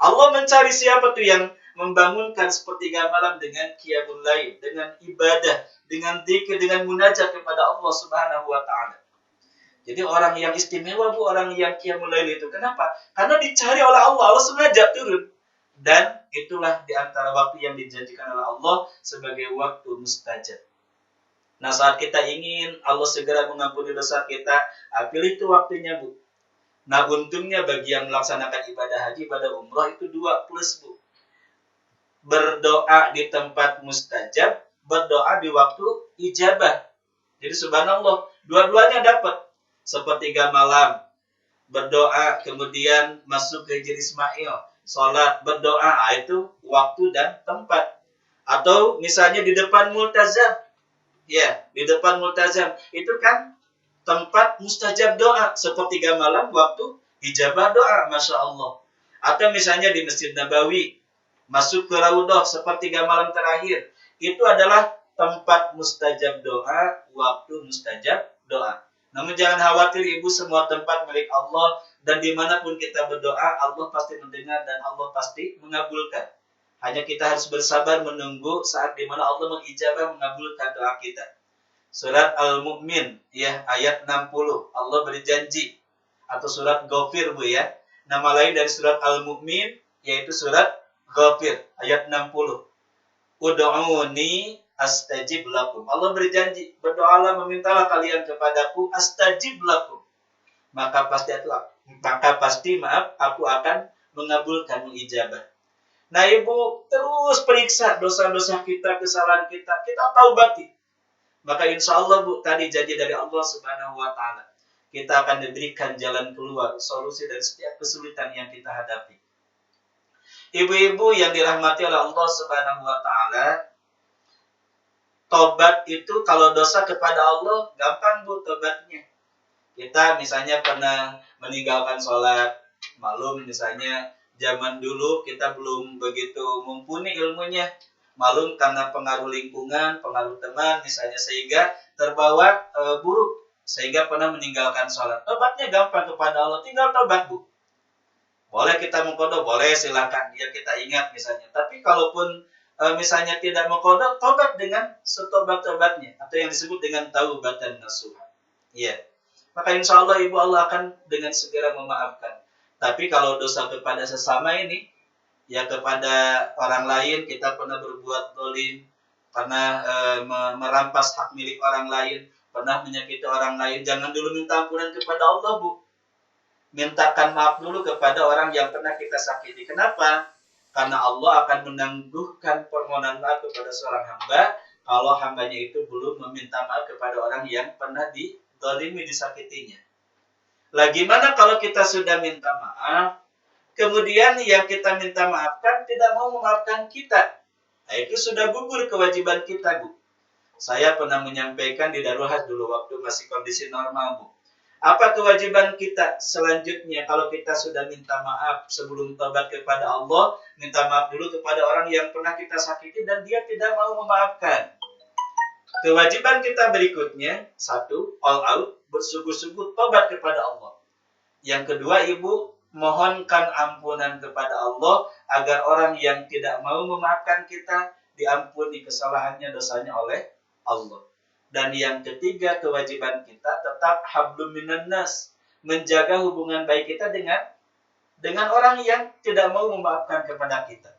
Allah mencari siapa tuh yang membangunkan sepertiga malam dengan qiyamul lail, dengan ibadah, dengan dzikir, dengan munajat kepada Allah Subhanahu wa taala. Jadi orang yang istimewa, Bu, orang yang qiyamul lail itu. Kenapa? Karena dicari oleh Allah, Allah sengaja turun. Dan itulah di antara waktu yang dijanjikan oleh Allah sebagai waktu mustajab. Nah, saat kita ingin Allah segera mengampuni dosa kita, pilih itu waktunya, Bu. Nah, untungnya bagi yang melaksanakan ibadah haji, ibadah umrah itu 2+, Bu. Berdoa di tempat mustajab, berdoa di waktu ijabah. Jadi subhanallah, dua-duanya dapat. Sepertiga malam, berdoa, kemudian masuk ke Hijri Ismail, sholat, berdoa, itu waktu dan tempat. Atau misalnya di depan multazam, ya, di depan multazam, itu kan tempat mustajab doa, sepertiga malam waktu ijabah doa, Masya Allah. Atau misalnya di Masjid Nabawi, masuk ke Raudhah sepertiga malam terakhir, itu adalah tempat mustajab doa, waktu mustajab doa. Namun jangan khawatir, Ibu, semua tempat milik Allah, dan dimanapun kita berdoa, Allah pasti mendengar dan Allah pasti mengabulkan. Hanya kita harus bersabar menunggu saat dimana Allah mengijabah, mengabulkan doa kita. Surat Al-Mu'min, ya, ayat 60. Allah berjanji. Atau surat Ghafir, Bu, ya. Nama lain dari surat Al-Mu'min, yaitu surat Ghafir, ayat 60. Ud'uni astajib lakum. Allah berjanji, berdoalah, memintalah kalian kepadaku, astajib lakum. Maka pasti aku akan mengabulkan, mengijabah. Nah, Ibu, terus periksa dosa-dosa kita, kesalahan kita taubati. Maka insya Allah, Bu, tadi janji dari Allah Subhanahu wa taala, kita akan diberikan jalan keluar, solusi dari setiap kesulitan yang kita hadapi. Ibu-ibu yang dirahmati oleh Allah Subhanahu wa taala, tobat itu kalau dosa kepada Allah gampang, Bu, tobatnya. Kita misalnya pernah meninggalkan sholat, malum misalnya zaman dulu kita belum begitu mumpuni ilmunya, malum karena pengaruh lingkungan, pengaruh teman misalnya, sehingga terbawa buruk, sehingga pernah meninggalkan sholat. Tobatnya gampang kepada Allah, tinggal tobat, Bu. Boleh kita mengkodok, boleh, silakan, ya kita ingat misalnya. Tapi kalaupun misalnya tidak mengkodok, tobat dengan setobat-tobatnya, atau yang disebut dengan taubatan nasuha. Iya. Maka insya Allah, Ibu, Allah akan dengan segera memaafkan. Tapi kalau dosa kepada sesama ini, ya kepada orang lain, kita pernah berbuat zalim, pernah merampas hak milik orang lain, pernah menyakiti orang lain, jangan dulu minta ampunan kepada Allah, Bu. Mintakan maaf dulu kepada orang yang pernah kita sakiti. Kenapa? Karena Allah akan menangguhkan permohonan maaf kepada seorang hamba kalau hambanya itu belum meminta maaf kepada orang yang pernah dizalimi, disakitinya. Lah gimana kalau kita sudah minta maaf, kemudian yang kita minta maafkan tidak mau memaafkan kita? Nah, itu sudah gugur kewajiban kita, Bu. Saya pernah menyampaikan di Darul Hajj dulu waktu masih kondisi normal, Bu. Apa kewajiban kita selanjutnya kalau kita sudah minta maaf sebelum tobat kepada Allah? Minta maaf dulu kepada orang yang pernah kita sakiti dan dia tidak mau memaafkan. Kewajiban kita berikutnya, satu, all out, bersungguh-sungguh tobat kepada Allah. Yang kedua, ibu mohonkan ampunan kepada Allah agar orang yang tidak mau memaafkan kita diampuni kesalahannya, dosanya oleh Allah. Dan yang ketiga, kewajiban kita tetap hablum minan nas, menjaga hubungan baik kita dengan orang yang tidak mau memaafkan kepada kita.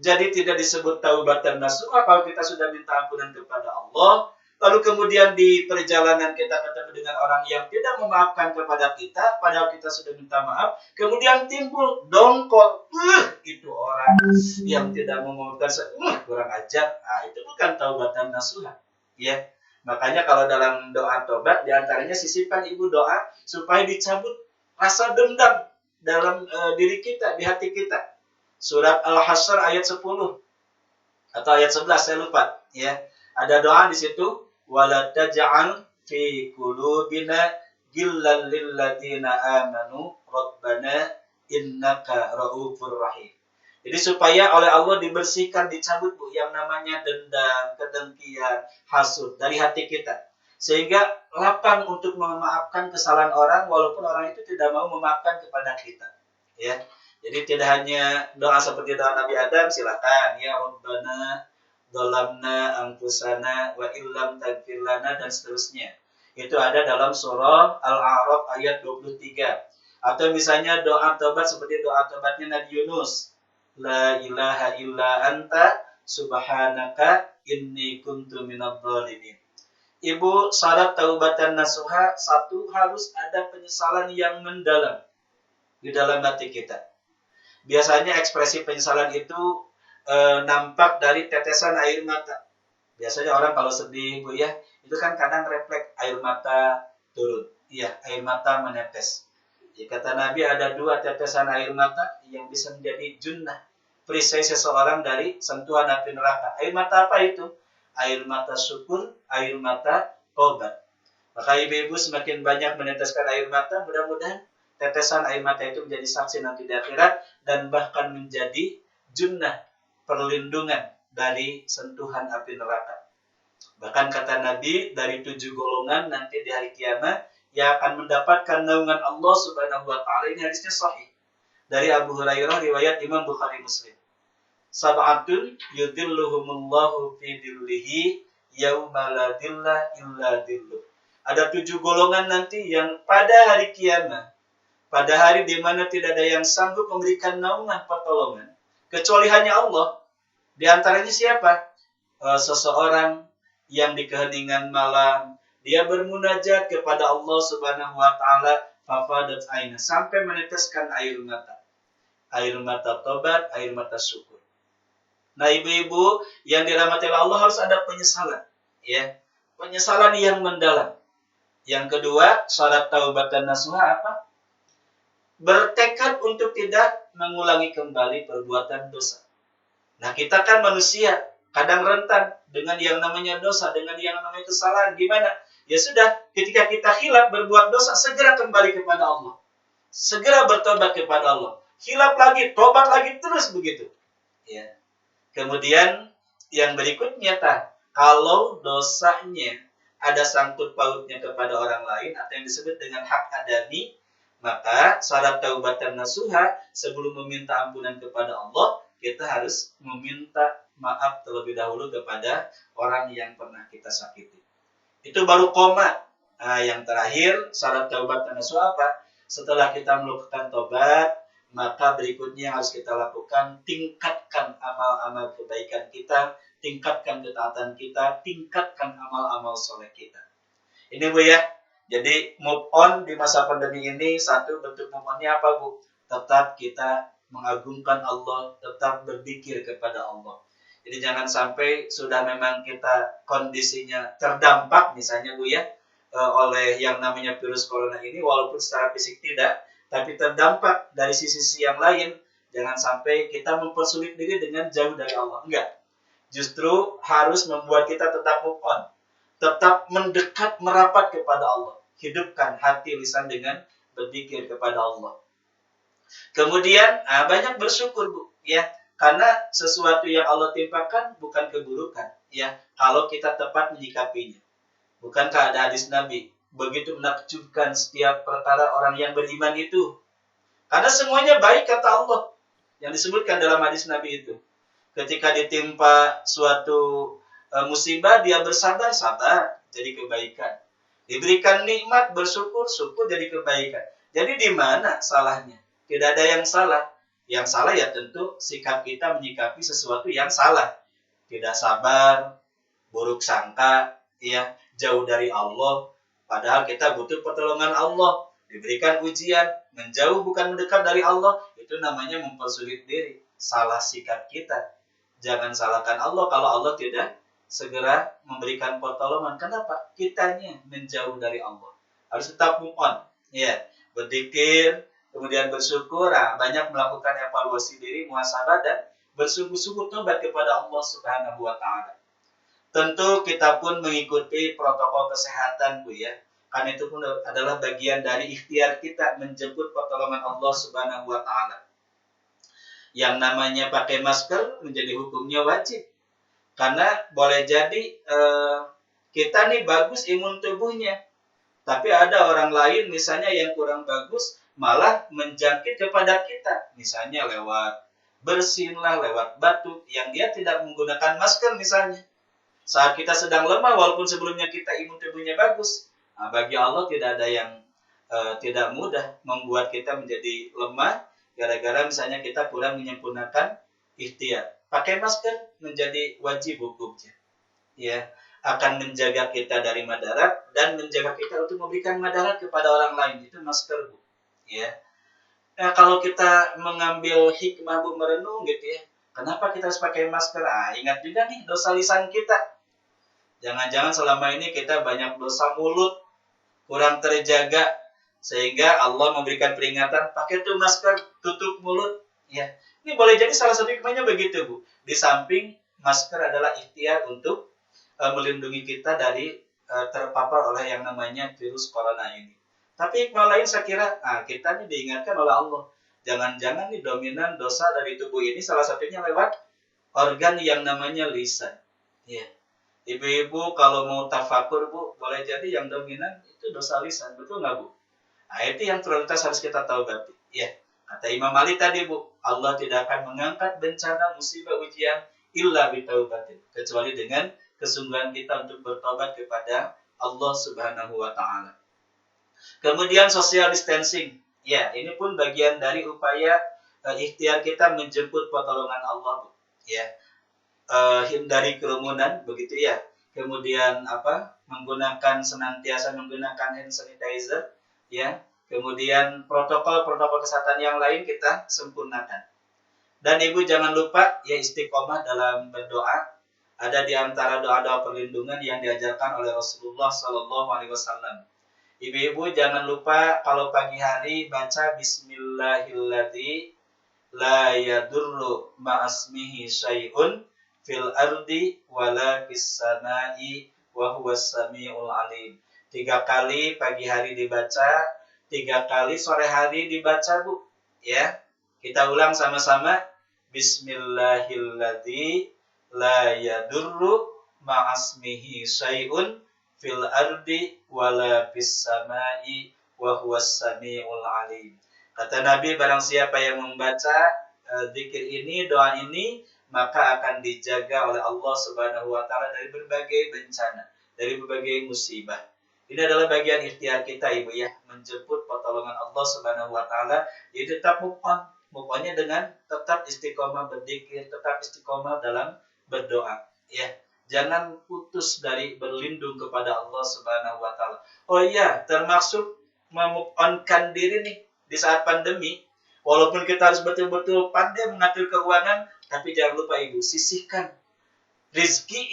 Jadi tidak disebut taubatan nasuha kalau kita sudah minta ampunan kepada Allah, lalu kemudian di perjalanan kita ketemu dengan orang yang tidak memaafkan kepada kita, padahal kita sudah minta maaf, kemudian timbul dongkol, itu orang yang tidak memaafkan, kurang ajar. Nah, itu bukan taubatan nasuha, ya. Makanya kalau dalam doa tobat, diantaranya sisipkan ibu doa supaya dicabut rasa dendam dalam diri kita, di hati kita. Surat Al-Hasyr ayat 10 atau ayat 11, saya lupa, ya. Ada doa di situ, wala taj'al fi qulubina ghillan lil ladzina amanu rabbana innaka raufur rahim. Jadi supaya oleh Allah dibersihkan, dicabut Bu yang namanya dendam, kedengkian, hasud dari hati kita. Sehingga lapang untuk memaafkan kesalahan orang walaupun orang itu tidak mau memaafkan kepada kita, ya. Jadi tidak hanya doa seperti doa Nabi Adam, silakan ya Rabbana dhalamna anfusana wa illam taghfir lana dan seterusnya. Itu ada dalam surah Al-A'raf ayat 23. Atau misalnya doa tobat seperti doa tobatnya Nabi Yunus. La ilaha illa anta subhanaka inni kuntu minadh dhalimin. Ibu, syarat taubatan nasuha, satu, harus ada penyesalan yang mendalam di dalam hati kita. Biasanya ekspresi penyesalan itu nampak dari tetesan air mata. Biasanya orang kalau sedih, Bu, ya, itu kan kadang refleks air mata turun. Iya, air mata menetes. Ya, kata Nabi ada 2 tetesan air mata yang bisa menjadi junnah, perisai seseorang dari sentuhan api neraka. Air mata apa itu? Air mata syukur, air mata tobat. Maka ibu-ibu semakin banyak meneteskan air mata, mudah-mudahan tetesan air mata itu menjadi saksi nanti di akhirat dan bahkan menjadi junnah, perlindungan dari sentuhan api neraka. Bahkan kata Nabi, dari 7 golongan nanti di hari kiamat yang akan mendapatkan naungan Allah Subhanahu wa taala. Ini hadisnya sahih dari Abu Hurairah, riwayat Imam Bukhari Muslim. Sab'atun yudhilluhumullahu fi dhillihi yauma la dhilla illa dhilluh. Ada 7 golongan nanti yang pada hari kiamat, pada hari di mana tidak ada yang sanggup memberikan naungan pertolongan kecuali hanya Allah. Di antaranya siapa? Seseorang yang di keheningan malam dia bermunajat kepada Allah Subhanahu wa taala, fafadat aina, sampai meneteskan air mata. Air mata tobat, air mata syukur. Nah, ibu-ibu yang dirahmati Allah, harus ada penyesalan, ya. Penyesalan yang mendalam. Yang kedua, syarat taubatan nasuha apa? Bertekad untuk tidak mengulangi kembali perbuatan dosa. Nah, kita kan manusia, kadang rentan dengan yang namanya dosa, dengan yang namanya kesalahan. Gimana? Ya sudah, ketika kita hilaf berbuat dosa, segera kembali kepada Allah. Segera bertobat kepada Allah. Hilaf lagi, tobat lagi, terus begitu. Ya. Kemudian yang berikutnya, kalau dosanya ada sangkut pautnya kepada orang lain atau yang disebut dengan hak adami, maka syarat taubatan nasuha, sebelum meminta ampunan kepada Allah, kita harus meminta maaf terlebih dahulu kepada orang yang pernah kita sakiti. Itu baru koma. Nah, yang terakhir, syarat taubatan nasuha apa? Setelah kita melakukan tobat, maka berikutnya yang harus kita lakukan, tingkatkan amal-amal kebaikan kita, tingkatkan ketaatan kita, tingkatkan amal-amal soleh kita. Ini Bu ya. Jadi move on di masa pandemi ini, satu bentuk move on-nya apa Bu? Tetap kita mengagungkan Allah, tetap berzikir kepada Allah. Jadi jangan sampai sudah memang kita kondisinya terdampak misalnya Bu ya, oleh yang namanya virus corona ini, walaupun secara fisik tidak, tapi terdampak dari sisi yang lain. Jangan sampai kita mempersulit diri dengan jauh dari Allah. Enggak. Justru harus membuat kita tetap move on. Tetap mendekat, merapat kepada Allah. Hidupkan hati lisan dengan berzikir kepada Allah. Kemudian banyak bersyukur Bu, ya, karena sesuatu yang Allah timpakan bukan keburukan, ya, kalau kita tepat menyikapinya. Bukankah ada hadis Nabi, begitu menakjubkan setiap perkara orang yang beriman itu. Karena semuanya baik kata Allah yang disebutkan dalam hadis Nabi itu. Ketika ditimpa suatu musibah, dia bersabar, sabar jadi kebaikan. Diberikan nikmat, bersyukur, syukur jadi kebaikan. Jadi di mana salahnya? Tidak ada yang salah. Yang salah ya tentu sikap kita menyikapi sesuatu yang salah. Tidak sabar, buruk sangka, ya, jauh dari Allah. Padahal kita butuh pertolongan Allah. Diberikan ujian, menjauh bukan mendekat dari Allah, itu namanya mempersulit diri. Salah sikap kita. Jangan salahkan Allah kalau Allah tidak segera memberikan pertolongan. Kenapa? Kitanya menjauh dari Allah. Harus tetap move on. Ya, berzikir, kemudian bersyukur, banyak melakukan evaluasi diri, muhasabah, dan bersungguh-sungguh tobat kepada Allah Subhanahu wa taala. Tentu kita pun mengikuti protokol kesehatan, Bu ya. Karena itu pun adalah bagian dari ikhtiar kita menjemput pertolongan Allah Subhanahu wa taala. Yang namanya pakai masker menjadi hukumnya wajib. Karena boleh jadi kita nih bagus imun tubuhnya, tapi ada orang lain misalnya yang kurang bagus malah menjangkit kepada kita, misalnya lewat bersin lah, lewat batuk yang dia tidak menggunakan masker misalnya. Saat kita sedang lemah walaupun sebelumnya kita imun tubuhnya bagus, bagi Allah tidak ada yang tidak mudah membuat kita menjadi lemah gara-gara misalnya kita kurang menyempurnakan ikhtiar. Pakai masker menjadi wajib hukumnya. Ya, akan menjaga kita dari madarat dan menjaga kita untuk memberikan madarat kepada orang lain. Itu masker, Bu. Ya. Nah, kalau kita mengambil hikmah, Bu, merenung gitu ya. Kenapa kita harus pakai masker? Ingat juga nih dosa lisan kita. Jangan-jangan selama ini kita banyak dosa mulut, kurang terjaga, sehingga Allah memberikan peringatan, pakai tuh masker, tutup mulut. Ya. Ini boleh jadi salah satu hikmahnya begitu, Bu. Di samping masker adalah ikhtiar untuk melindungi kita dari terpapar oleh yang namanya virus corona ini. Tapi hikmah lain saya kira, kita nih diingatkan oleh Allah. Jangan-jangan nih dominan dosa dari tubuh ini salah satunya lewat organ yang namanya lisan. Ya. Ibu-ibu kalau mau tafakur, Bu, boleh jadi yang dominan itu dosa lisan. Betul nggak, Bu? Itu yang prioritas harus kita tahu berarti. Ya. Kata Imam Ali tadi, Bu, Allah tidak akan mengangkat bencana, musibah, ujian illa bitaubatin, kecuali dengan kesungguhan kita untuk bertobat kepada Allah Subhanahu wa taala. Kemudian social distancing. Ya, ini pun bagian dari upaya ikhtiar kita menjemput pertolongan Allah, Bu. Ya. Hindari kerumunan, begitu ya. Kemudian senantiasa menggunakan hand sanitizer, ya. Kemudian protokol kesehatan yang lain kita sempurnakan. Dan Ibu jangan lupa ya istiqomah dalam berdoa. Ada di antara doa-doa perlindungan yang diajarkan oleh Rasulullah SAW. Ibu-ibu jangan lupa kalau pagi hari baca Bismillahirrahmanirrahim. La yadurru ma'asmihi syai'un fil ardi wala fis samai wa huwas samiul alim. 3 kali pagi hari dibaca, 3 kali sore hari dibaca, Bu. Ya. Kita ulang sama-sama. Bismillahirrahmanirrahim. La yadurru ma'asmihi syai'un fil ardi wala fis samai wa huwas samiul alim. Kata Nabi, barang siapa yang membaca zikir ini, doa ini, maka akan dijaga oleh Allah Subhanahu wa taala dari berbagai bencana, dari berbagai musibah. Ini adalah bagian ikhtiar kita, Ibu ya, menjemput pertolongan Allah Subhanahu wa taala. Jadi tetap move on. Move on-nya dengan tetap istiqomah berzikir, tetap istiqomah dalam berdoa, ya. Jangan putus dari berlindung kepada Allah Subhanahu wa taala. Oh iya, termasuk move on-kan diri nih di saat pandemi. Walaupun kita harus betul-betul pandai mengatur keuangan, tapi jangan lupa Ibu, sisihkan rizki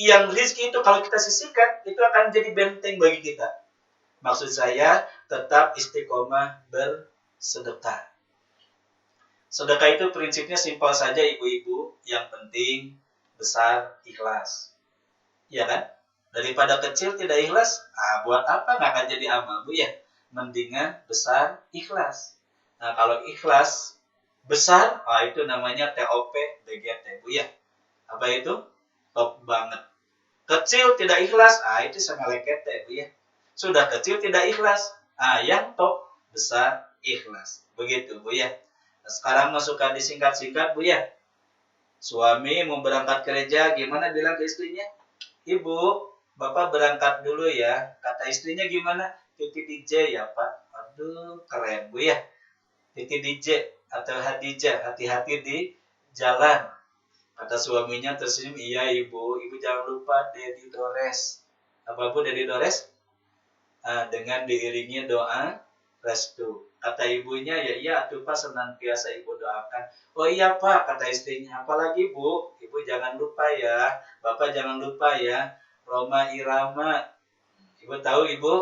itu kalau kita sisihkan, itu akan jadi benteng bagi kita. Maksud saya, tetap istiqomah bersedekah. Sedekah itu prinsipnya simpel saja, ibu-ibu. Yang penting besar ikhlas. Ya kan? Daripada kecil tidak ikhlas, buat apa? Nggak akan jadi amal, Bu ya. Mendingan besar ikhlas. Nah, kalau ikhlas besar, itu namanya TOP BGT, Bu ya. Apa itu? Top banget. Kecil tidak ikhlas, itu sama lekete Bu ya. Sudah kecil tidak ikhlas, yang top besar ikhlas. Begitu Bu ya. Nah, sekarang masukkan disingkat-singkat Bu ya. Suami mau berangkat kerja, gimana bilang ke istrinya? Ibu, Bapak berangkat dulu ya. Kata istrinya gimana? Titip DJ ya Pak. Aduh, keren Bu ya. Titip DJ atau Hadijah, hati-hati di jalan. Kata suaminya tersenyum, iya ibu jangan lupa Dedi Dores. Apa Bu Dedi Dores? Dengan diiringi doa restu. Kata ibunya, ya iya atuh Pak, senantiasa ibu doakan. Oh iya Pak, kata istrinya, apalagi Bu? Ibu jangan lupa ya, Bapak jangan lupa ya, Roma Irama. Ibu tahu Ibu?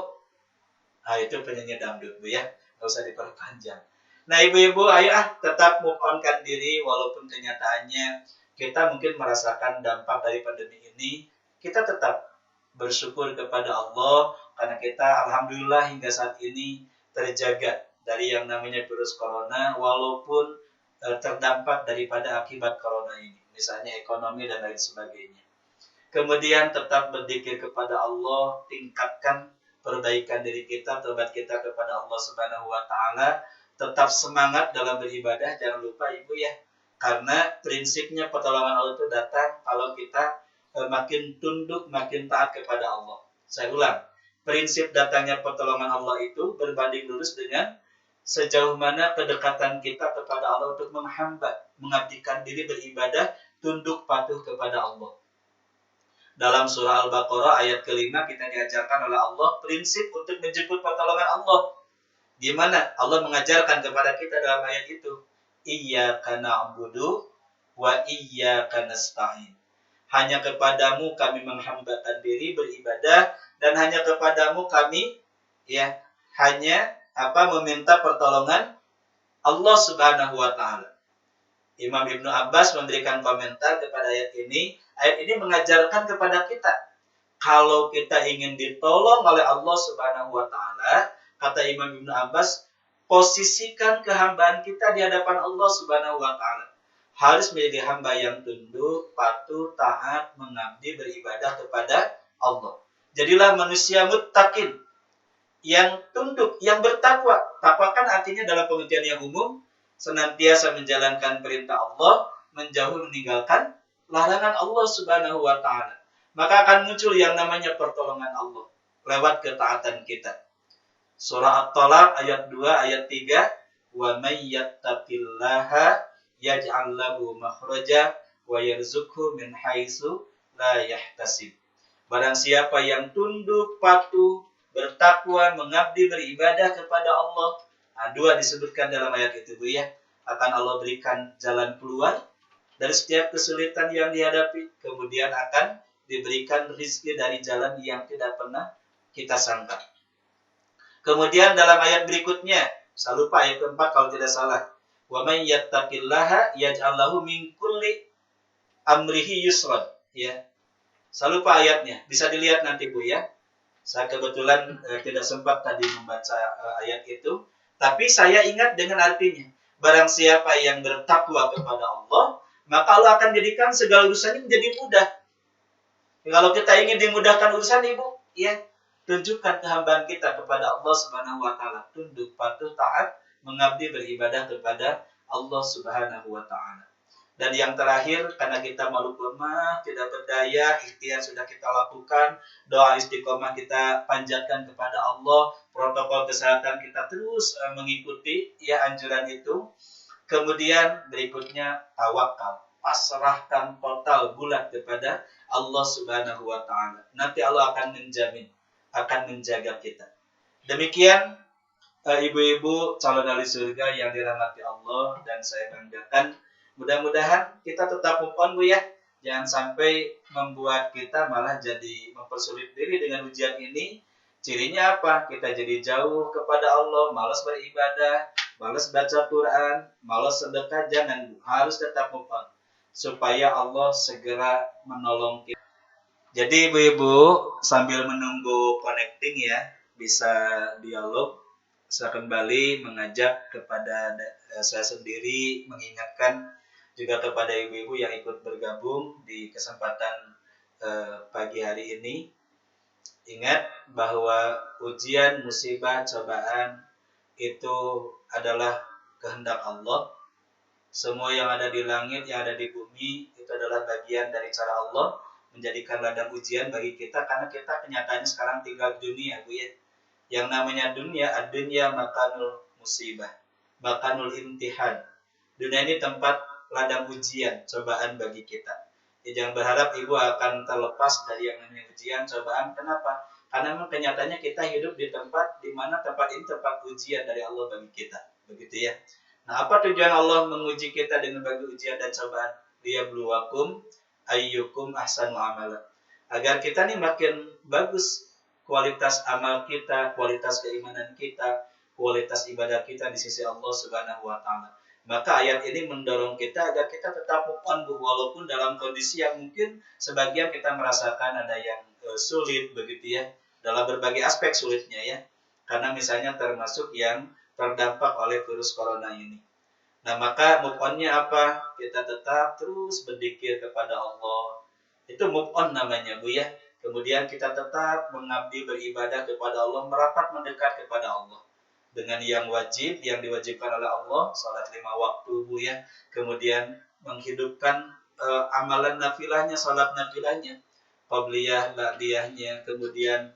Itu penyanyi dangdut Bu ya, nggak usah diperpanjang. Nah ibu-ibu, ayo tetap move on kan diri, walaupun kenyataannya kita mungkin merasakan dampak dari pandemi ini, kita tetap bersyukur kepada Allah karena kita alhamdulillah hingga saat ini terjaga dari yang namanya virus corona, walaupun terdampak daripada akibat corona ini, misalnya ekonomi dan lain sebagainya. Kemudian tetap berzikir kepada Allah, tingkatkan perbaikan diri kita, tobat kita kepada Allah Subhanahu wa taala, tetap semangat dalam beribadah, jangan lupa Ibu ya. Karena prinsipnya pertolongan Allah itu datang kalau kita makin tunduk, makin taat kepada Allah. Saya ulang, prinsip datangnya pertolongan Allah itu berbanding lurus dengan sejauh mana kedekatan kita kepada Allah untuk menghamba, mengabdikan diri beribadah, tunduk patuh kepada Allah. Dalam surah Al-Baqarah ayat ke-5 kita diajarkan oleh Allah prinsip untuk menjemput pertolongan Allah. Gimana? Allah mengajarkan kepada kita dalam ayat itu. Iyyaka na'budu wa iyyaka nasta'in. Hanya kepadamu kami menghambakan diri beribadah dan hanya kepadamu kami meminta pertolongan Allah Subhanahu wa taala. Imam Ibnu Abbas memberikan komentar kepada ayat ini. Ayat ini mengajarkan kepada kita, kalau kita ingin ditolong oleh Allah Subhanahu wa taala, kata Imam Ibnu Abbas, posisikan kehambaan kita di hadapan Allah Subhanahu wa taala. Harus menjadi hamba yang tunduk, patuh, taat, mengabdi, beribadah kepada Allah. Jadilah manusia muttaqin, yang tunduk, yang bertakwa. Takwa kan artinya dalam pengertian yang umum, senantiasa menjalankan perintah Allah, menjauh meninggalkan larangan Allah Subhanahu wa taala. Maka akan muncul yang namanya pertolongan Allah lewat ketaatan kita. Surah At-Talaq ayat 2 ayat 3, wa may yattaqillaha yaj'al lahu makhraja wa yarzuqhu min haitsu la yahtasib. Barang siapa yang tunduk, patuh, bertakwa, mengabdi, beribadah kepada Allah, dua disebutkan dalam ayat itu Bu ya. Akan Allah berikan jalan keluar dari setiap kesulitan yang dihadapi. Kemudian akan diberikan rezeki dari jalan yang tidak pernah kita sangka. Kemudian dalam ayat berikutnya, saya lupa ayat keempat kalau tidak salah. Wa may yattaqillaha yaj'al lahu min kulli amrihi yusran. Ya. Saya lupa ayatnya. Bisa dilihat nanti Bu ya. Saya kebetulan tidak sempat tadi membaca ayat itu. Tapi saya ingat dengan artinya. Barang siapa yang bertakwa kepada Allah, maka Allah akan jadikan segala urusannya menjadi mudah. Kalau kita ingin dimudahkan urusan Ibu, ya, tunjukkan kehambaan kita kepada Allah Subhanahu wa taala, tunduk, patuh, taat, mengabdi, beribadah kepada Allah Subhanahu wa taala. Dan yang terakhir, karena kita makhluk lemah, tidak berdaya, ikhtiar sudah kita lakukan, doa istiqomah kita panjatkan kepada Allah, protokol kesehatan kita terus mengikuti anjuran itu. Kemudian berikutnya tawakal, pasrahkan total bulat kepada Allah Subhanahu wa taala. Nanti Allah akan menjamin, akan menjaga kita. Demikian ibu-ibu calon ahli surga yang dirahmati Allah dan saya banggakan. Mudah-mudahan kita tetap move on Bu ya. Jangan sampai membuat kita malah jadi mempersulit diri dengan ujian ini. Cirinya apa? Kita jadi jauh kepada Allah, malas beribadah, malas baca Quran, malas sedekah. Jangan Bu, harus tetap move on supaya Allah segera menolong kita. Jadi ibu-ibu sambil menunggu connecting ya, bisa dialog. Saya kembali mengajak kepada saya sendiri, mengingatkan juga kepada ibu-ibu yang ikut bergabung di kesempatan pagi hari ini, ingat bahwa ujian, musibah, cobaan itu adalah kehendak Allah. Semua yang ada di langit, yang ada di bumi, itu adalah bagian dari cara Allah menjadikan ladang ujian bagi kita, karena kita kenyataannya sekarang tinggal di dunia, Bu ya. Yang namanya dunia, ad-dunya makanul musibah, makanul imtihan. Dunia ini tempat ladang ujian, cobaan bagi kita. Ya, jangan berharap ibu akan terlepas dari yang namanya ujian, cobaan. Kenapa? Karena memang kenyataannya kita hidup di tempat di mana tempat ini tempat ujian dari Allah bagi kita. Begitu ya. Nah, apa tujuan Allah menguji kita dengan bagi ujian dan cobaan? Liyabluwakum ayyukum ahsanu amala. Agar kita nih makin bagus kualitas amal kita, kualitas keimanan kita, kualitas ibadah kita di sisi Allah Subhanahu wa taala. Maka ayat ini mendorong kita agar kita tetap move on, walaupun dalam kondisi yang mungkin sebagian kita merasakan ada yang sulit begitu ya, dalam berbagai aspek sulitnya ya. Karena misalnya termasuk yang terdampak oleh virus corona ini. Nah, maka move on-nya apa? Kita tetap terus berzikir kepada Allah. Itu move on namanya, Bu ya. Kemudian kita tetap mengabdi beribadah kepada Allah, merapat mendekat kepada Allah. Dengan yang wajib, yang diwajibkan oleh Allah, salat 5 waktu, Bu ya. Kemudian menghidupkan amalan nafilahnya, salat nafilahnya, qabliyah, ba'diyahnya, kemudian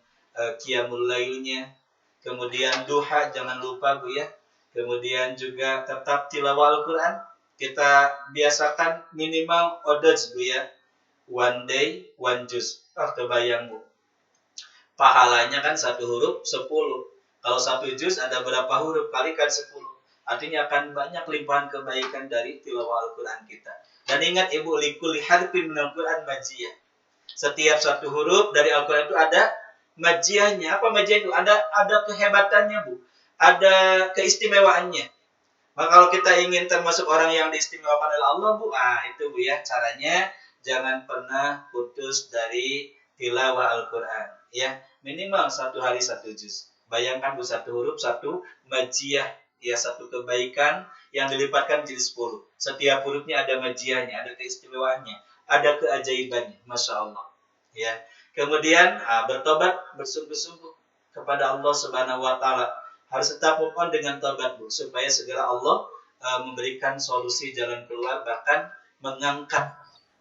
qiyamul lailnya, kemudian duha, jangan lupa Bu ya. Kemudian juga tetap tilawah Al-Quran. Kita biasakan minimal odaj Bu ya. One day, one juz. Kebayang Bu. Pahalanya kan 1 huruf 10. Kalau 1 juz ada berapa huruf? Kalikan 10. Artinya akan banyak limpahan kebaikan dari tilawah Al-Quran kita. Dan ingat Ibu, likulli harfin minal Quran majiyah. Setiap 1 huruf dari Al-Quran itu ada majiyahnya. Apa majiyah itu? Ada kehebatannya Bu. Ada keistimewaannya. Maka kalau kita ingin termasuk orang yang diistimewakan oleh Allah, Bu, itu Bu ya, caranya jangan pernah putus dari tilawah Al-Quran. Ya, minimal 1 hari 1 juz. Bayangkan Bu, 1 huruf, 1 majiyah, ya, 1 kebaikan yang dilipatkan jadi 10. Setiap hurufnya ada majiyahnya, ada keistimewaannya, ada keajaibannya, Masya Allah. Ya, kemudian bertobat bersungguh-sungguh kepada Allah Subhanahu wa taala. Harus tetap move on dengan tobat Bu, supaya segera Allah memberikan solusi jalan keluar, bahkan mengangkat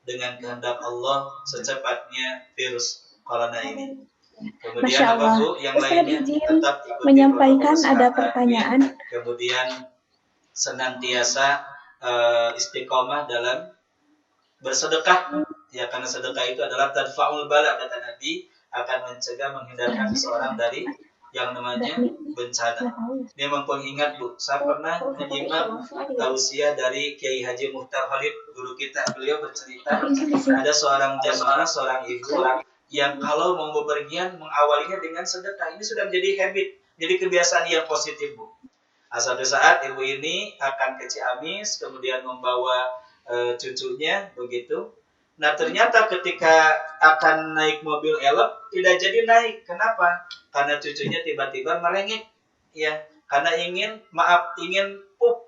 dengan kehendak Allah secepatnya virus corona ini. Kemudian Masya apa Allah. Bu? Yang Ustaz lainnya izin tetap ikuti menyampaikan protokol ada kesehatan. pertanyaan. Kemudian senantiasa istiqomah dalam bersedekah. Ya, karena sedekah itu adalah tadfa'ul bala, kata Nabi, akan mencegah, menghindarkan seseorang dari yang namanya bencana. Ini memang ingat Bu, saya pernah menyimak tausiah dari Kiai Haji Muhtar Khalid, guru kita. Beliau bercerita ada seorang jamaah, seorang ibu yang kalau mau bepergian mengawalinya dengan sedekah. Ini sudah menjadi habit, jadi kebiasaan yang positif Bu. Suatu saat ibu ini akan ke Ciamis, kemudian membawa cucunya begitu. Nah, ternyata ketika akan naik mobil elep tidak jadi naik. Kenapa? Karena cucunya tiba-tiba merengek, ya, karena ingin pup.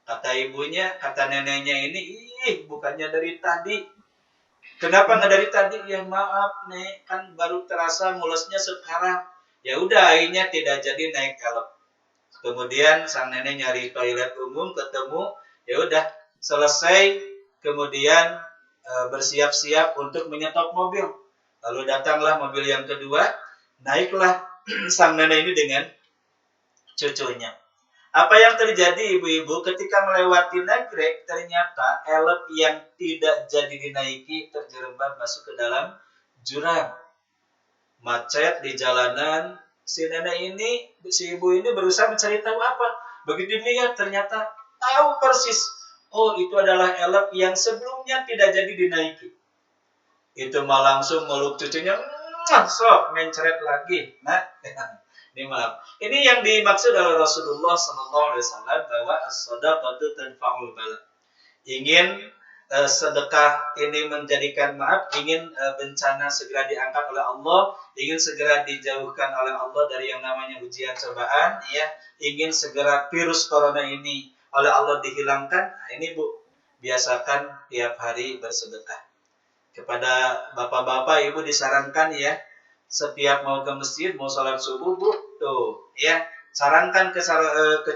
Kata ibunya, kata neneknya ini, bukannya dari tadi. Kenapa nggak dari tadi? Ya maaf nek, kan baru terasa mulusnya sekarang. Ya udah, akhirnya tidak jadi naik elep. Kemudian sang nenek nyari toilet umum, ketemu, ya udah selesai. Kemudian bersiap-siap untuk menyetop mobil. Lalu datanglah mobil yang kedua, naiklah sang nenek ini dengan cucunya. Apa yang terjadi ibu-ibu ketika melewati nagrek, ternyata elep yang tidak jadi dinaiki terjerembab masuk ke dalam jurang. Macet di jalanan. Si nenek ini, si ibu ini berusaha mencari tahu apa. Begitu dilihat ternyata tahu persis. Oh, itu adalah elep yang sebelumnya tidak jadi dinaiki. Itu mah langsung meluk cucunya, sok mencret lagi. Nah, ini maaf. Ini yang dimaksud oleh Rasulullah SAW bahwa as-shadaqatu tanfa'ul bala. Ingin sedekah ini menjadikan ingin bencana segera diangkat oleh Allah, ingin segera dijauhkan oleh Allah dari yang namanya ujian cobaan, ya, ingin segera virus corona ini oleh Allah dihilangkan. Nah, ini Bu, biasakan tiap hari bersedekah. Kepada bapak-bapak, ibu disarankan ya, setiap mau ke masjid, mau sholat subuh, bu, tuh, ya, sarankan ke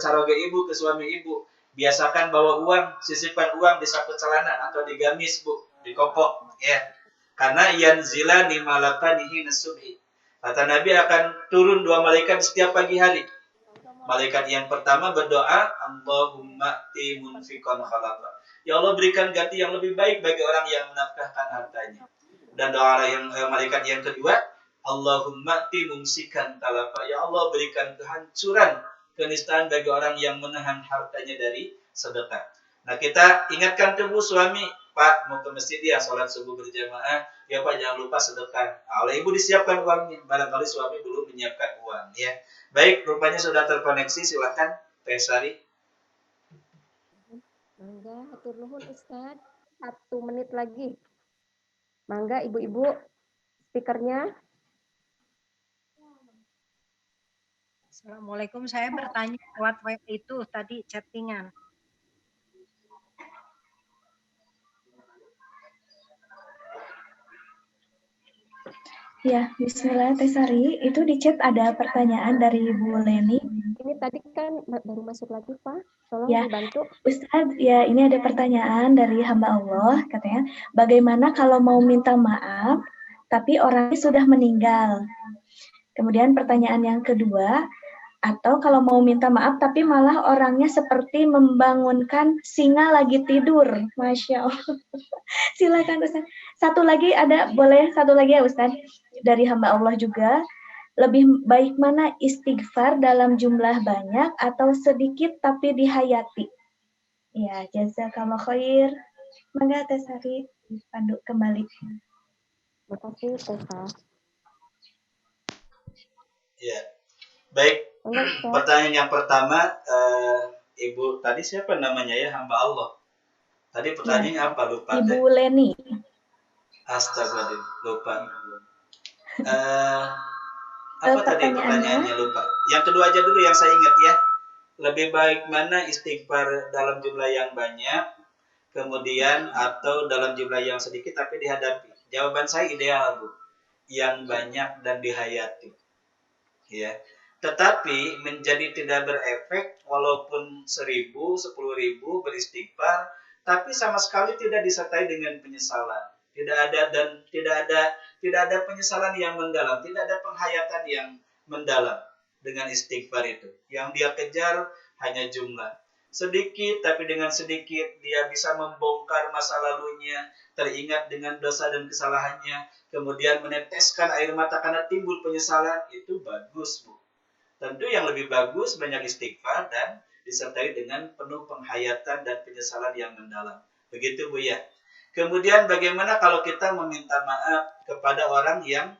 caroge ibu, ke suami ibu, biasakan bawa uang, sisipkan uang di saku celana atau di gamis, bu, di kopok, ya, karena yanzila ni malakanihi nasubhi. Kata Nabi akan turun 2 malaikat setiap pagi hari. Malaikat yang pertama berdoa, Allahumma ti munfiqan khalaqa. Ya Allah, berikan ganti yang lebih baik bagi orang yang menafkahkan hartanya. Dan doa malaikat yang kedua, Allahumma ti mumsikan talaqa. Ya Allah, berikan kehancuran, kenistaan bagi orang yang menahan hartanya dari sedekah. Nah, kita ingatkan tubuh suami, Pak, mau ke masjid ya, sholat subuh berjamaah. Ya Pak, jangan lupa sedekah. Oleh ibu disiapkan uangnya. Barangkali suami belum menyiapkan uang, ya. Baik, rupanya sudah terkoneksi. Silakan, Teh Sari. Mangga, hatur nuhun Ustad. 1 menit lagi. Mangga ibu-ibu, speakernya. Assalamualaikum, saya bertanya lewat web itu tadi chattingan. Ya, bismillah Teh Sari. Itu di chat ada pertanyaan dari Bu Leni. Ini tadi kan baru masuk lagi, Pak. Tolong Ya, dibantu. Ustadz, ya ini ada pertanyaan dari hamba Allah, katanya, bagaimana kalau mau minta maaf, tapi orangnya sudah meninggal? Kemudian pertanyaan yang kedua, atau kalau mau minta maaf, tapi malah orangnya seperti membangunkan singa lagi tidur. Masya Allah. Silakan Ustadz. Satu lagi ada, boleh satu lagi ya Ustadz? Dari hamba Allah juga, lebih baik mana istighfar dalam jumlah banyak atau sedikit tapi dihayati? Ya, jazakallah khair. Mangga Teh Sari dipandu kembali. Terima kasih, Teh. Ya, baik. Enggak, Pertanyaan yang pertama, Ibu tadi siapa namanya ya, hamba Allah? Tadi pertanyaannya apa? Lupa. Ibu Leni. Astagfirullah, lupa. Apa tadi pertanyaannya, lupa. Yang kedua aja dulu yang saya ingat ya. Lebih baik mana istighfar dalam jumlah yang banyak, kemudian atau dalam jumlah yang sedikit tapi dihadapi? Jawaban saya ideal, Bu. Yang banyak dan dihayati. Ya. Tetapi menjadi tidak berefek walaupun 1.000, 10.000 beristighfar, tapi sama sekali tidak disertai dengan penyesalan. Tidak ada penyesalan yang mendalam, tidak ada penghayatan yang mendalam dengan istighfar itu. Yang dia kejar hanya jumlah. Sedikit, tapi dengan sedikit dia bisa membongkar masa lalunya, teringat dengan dosa dan kesalahannya, kemudian meneteskan air mata karena timbul penyesalan, itu bagus, Bu. Tentu yang lebih bagus banyak istighfar dan disertai dengan penuh penghayatan dan penyesalan yang mendalam. Begitu, Bu ya. Kemudian bagaimana kalau kita meminta maaf kepada orang yang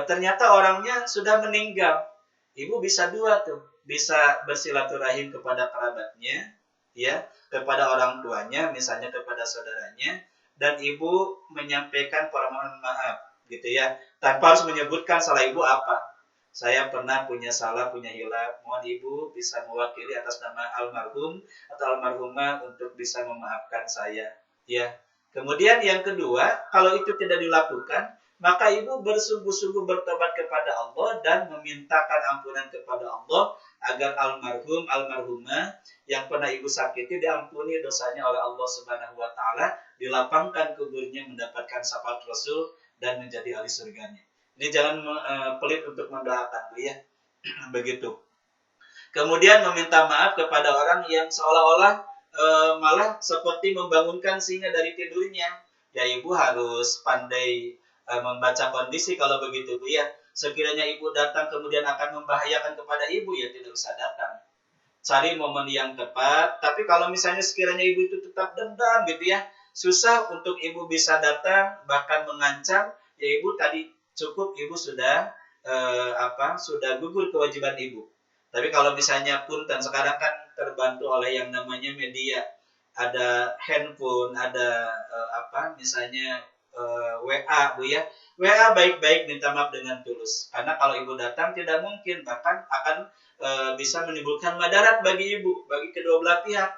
ternyata orangnya sudah meninggal? Ibu bisa dua tuh, bisa bersilaturahim kepada kerabatnya, ya, kepada orang tuanya, misalnya kepada saudaranya, dan ibu menyampaikan permohonan maaf, gitu ya, tanpa harus menyebutkan salah ibu apa. Saya pernah punya salah, punya hilaf, mohon ibu bisa mewakili atas nama almarhum atau almarhumah untuk bisa memaafkan saya, ya. Kemudian yang kedua, kalau itu tidak dilakukan, maka ibu bersungguh-sungguh bertobat kepada Allah dan memintakan ampunan kepada Allah agar almarhum, almarhumah yang pernah ibu sakiti diampuni dosanya oleh Allah Subhanahu wa taala, dilapangkan kuburnya mendapatkan syafaat Rasul dan menjadi ahli surganya. Ini jangan pelit untuk mendoakan, Bu ya. Begitu. Kemudian meminta maaf kepada orang yang seolah-olah malah seperti membangunkan singa dari tidurnya. Ya ibu harus pandai membaca kondisi kalau begitu, Bu ya. Sekiranya ibu datang kemudian akan membahayakan kepada ibu, ya tidak usah datang. Cari momen yang tepat. Tapi kalau misalnya sekiranya ibu itu tetap dendam gitu ya, susah untuk ibu bisa datang bahkan mengancam, ya ibu tadi cukup ibu sudah sudah gugur kewajiban ibu. Tapi kalau misalnya punten, sekarang kan terbantu oleh yang namanya media, ada handphone, ada misalnya WA, Bu ya. WA baik-baik minta maaf dengan tulus. Karena kalau ibu datang tidak mungkin, bahkan akan bisa menimbulkan madarat bagi ibu, bagi kedua belah pihak.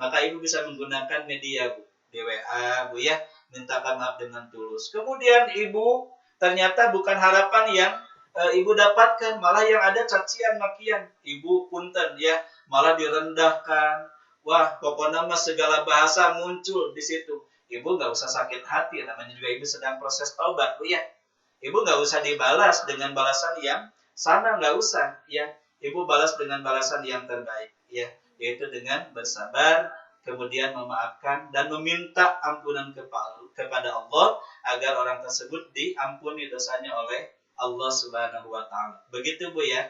Maka ibu bisa menggunakan media, Bu. di WA, Bu ya, mintakan maaf dengan tulus. Kemudian Ibu ternyata bukan harapan yang Ibu dapatkan, malah yang ada cacian makian. Ibu punten ya, malah direndahkan. Wah, pokoknya mah segala bahasa muncul di situ. Ibu nggak usah sakit hati, namanya juga Ibu sedang proses taubat, Bu ya. Ibu nggak usah dibalas dengan balasan yang sama, nggak usah ya. Ibu balas dengan balasan yang terbaik ya, yaitu dengan bersabar, kemudian memaafkan dan meminta ampunan kepada Allah agar orang tersebut diampuni dosanya oleh Allah Subhanahu wa taala. Begitu Bu ya.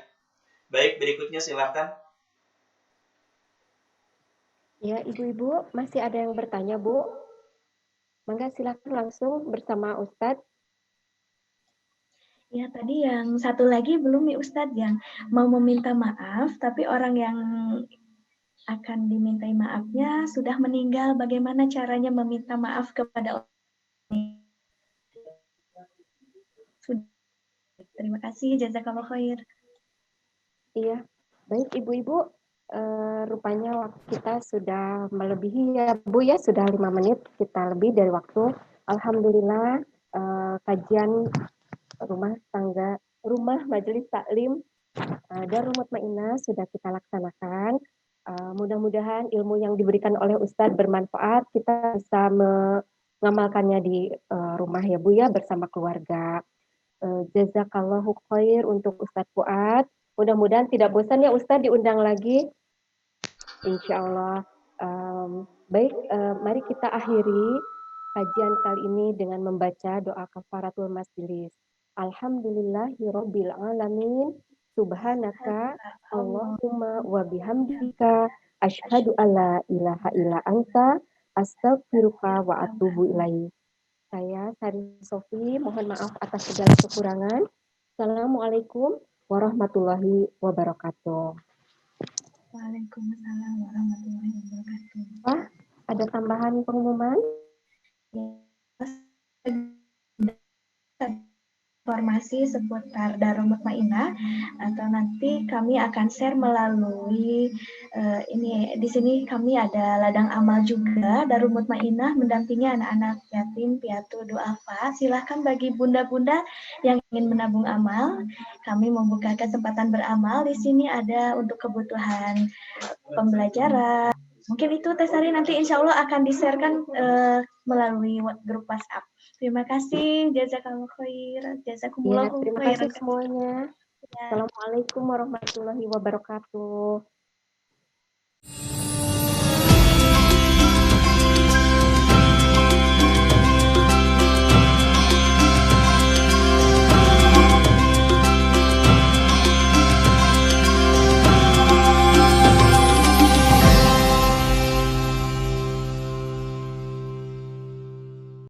Baik, berikutnya silakan. Ya, ibu-ibu masih ada yang bertanya, Bu? Mangga silakan langsung bersama Ustadz. Ya, tadi yang satu lagi belum nih Ustadz, yang mau meminta maaf, tapi orang yang akan dimintai maafnya sudah meninggal. Bagaimana caranya meminta maaf kepada orang ini? Terima kasih, jazakallah khair. Iya, baik ibu-ibu. Rupanya waktu kita sudah melebihi ya Bu ya, sudah 5 menit kita lebih dari waktu. Alhamdulillah kajian rumah majelis taklim Darul Mutmainah sudah kita laksanakan. Mudah-mudahan ilmu yang diberikan oleh Ustadz bermanfaat, kita bisa mengamalkannya di rumah ya Bu ya, bersama keluarga. Jazakallahu khair untuk Ustadz Fuad. Mudah-mudahan tidak bosan ya Ustadz diundang lagi. Insya Allah. Baik, mari kita akhiri kajian kali ini dengan membaca doa kafaratul majlis. Alhamdulillahirabbil alamin. Subhanaka Allahumma wa bihamdika asyhadu alla ilaha illa anta astaghfiruka wa atubu ilaik. Saya Sari Sofi, mohon maaf atas segala kekurangan. Assalamualaikum warahmatullahi wabarakatuh. Waalaikumsalam warahmatullahi wabarakatuh. Pak, ada tambahan pengumuman? Informasi seputar Darul Mutmainah atau nanti kami akan share melalui ini di sini kami ada ladang amal juga. Darul Mutmainah mendampingi anak-anak yatim piatu duafa. Silahkan bagi bunda-bunda yang ingin menabung amal, kami membuka kesempatan beramal. Di sini ada untuk kebutuhan pembelajaran. Mungkin itu Tesari nanti insya Allah akan di-sharekan melalui grup WhatsApp. Terima kasih, jazakallahu khair, jazakumullah Ya, terima kasih semuanya. Ya. Assalamualaikum warahmatullahi wabarakatuh.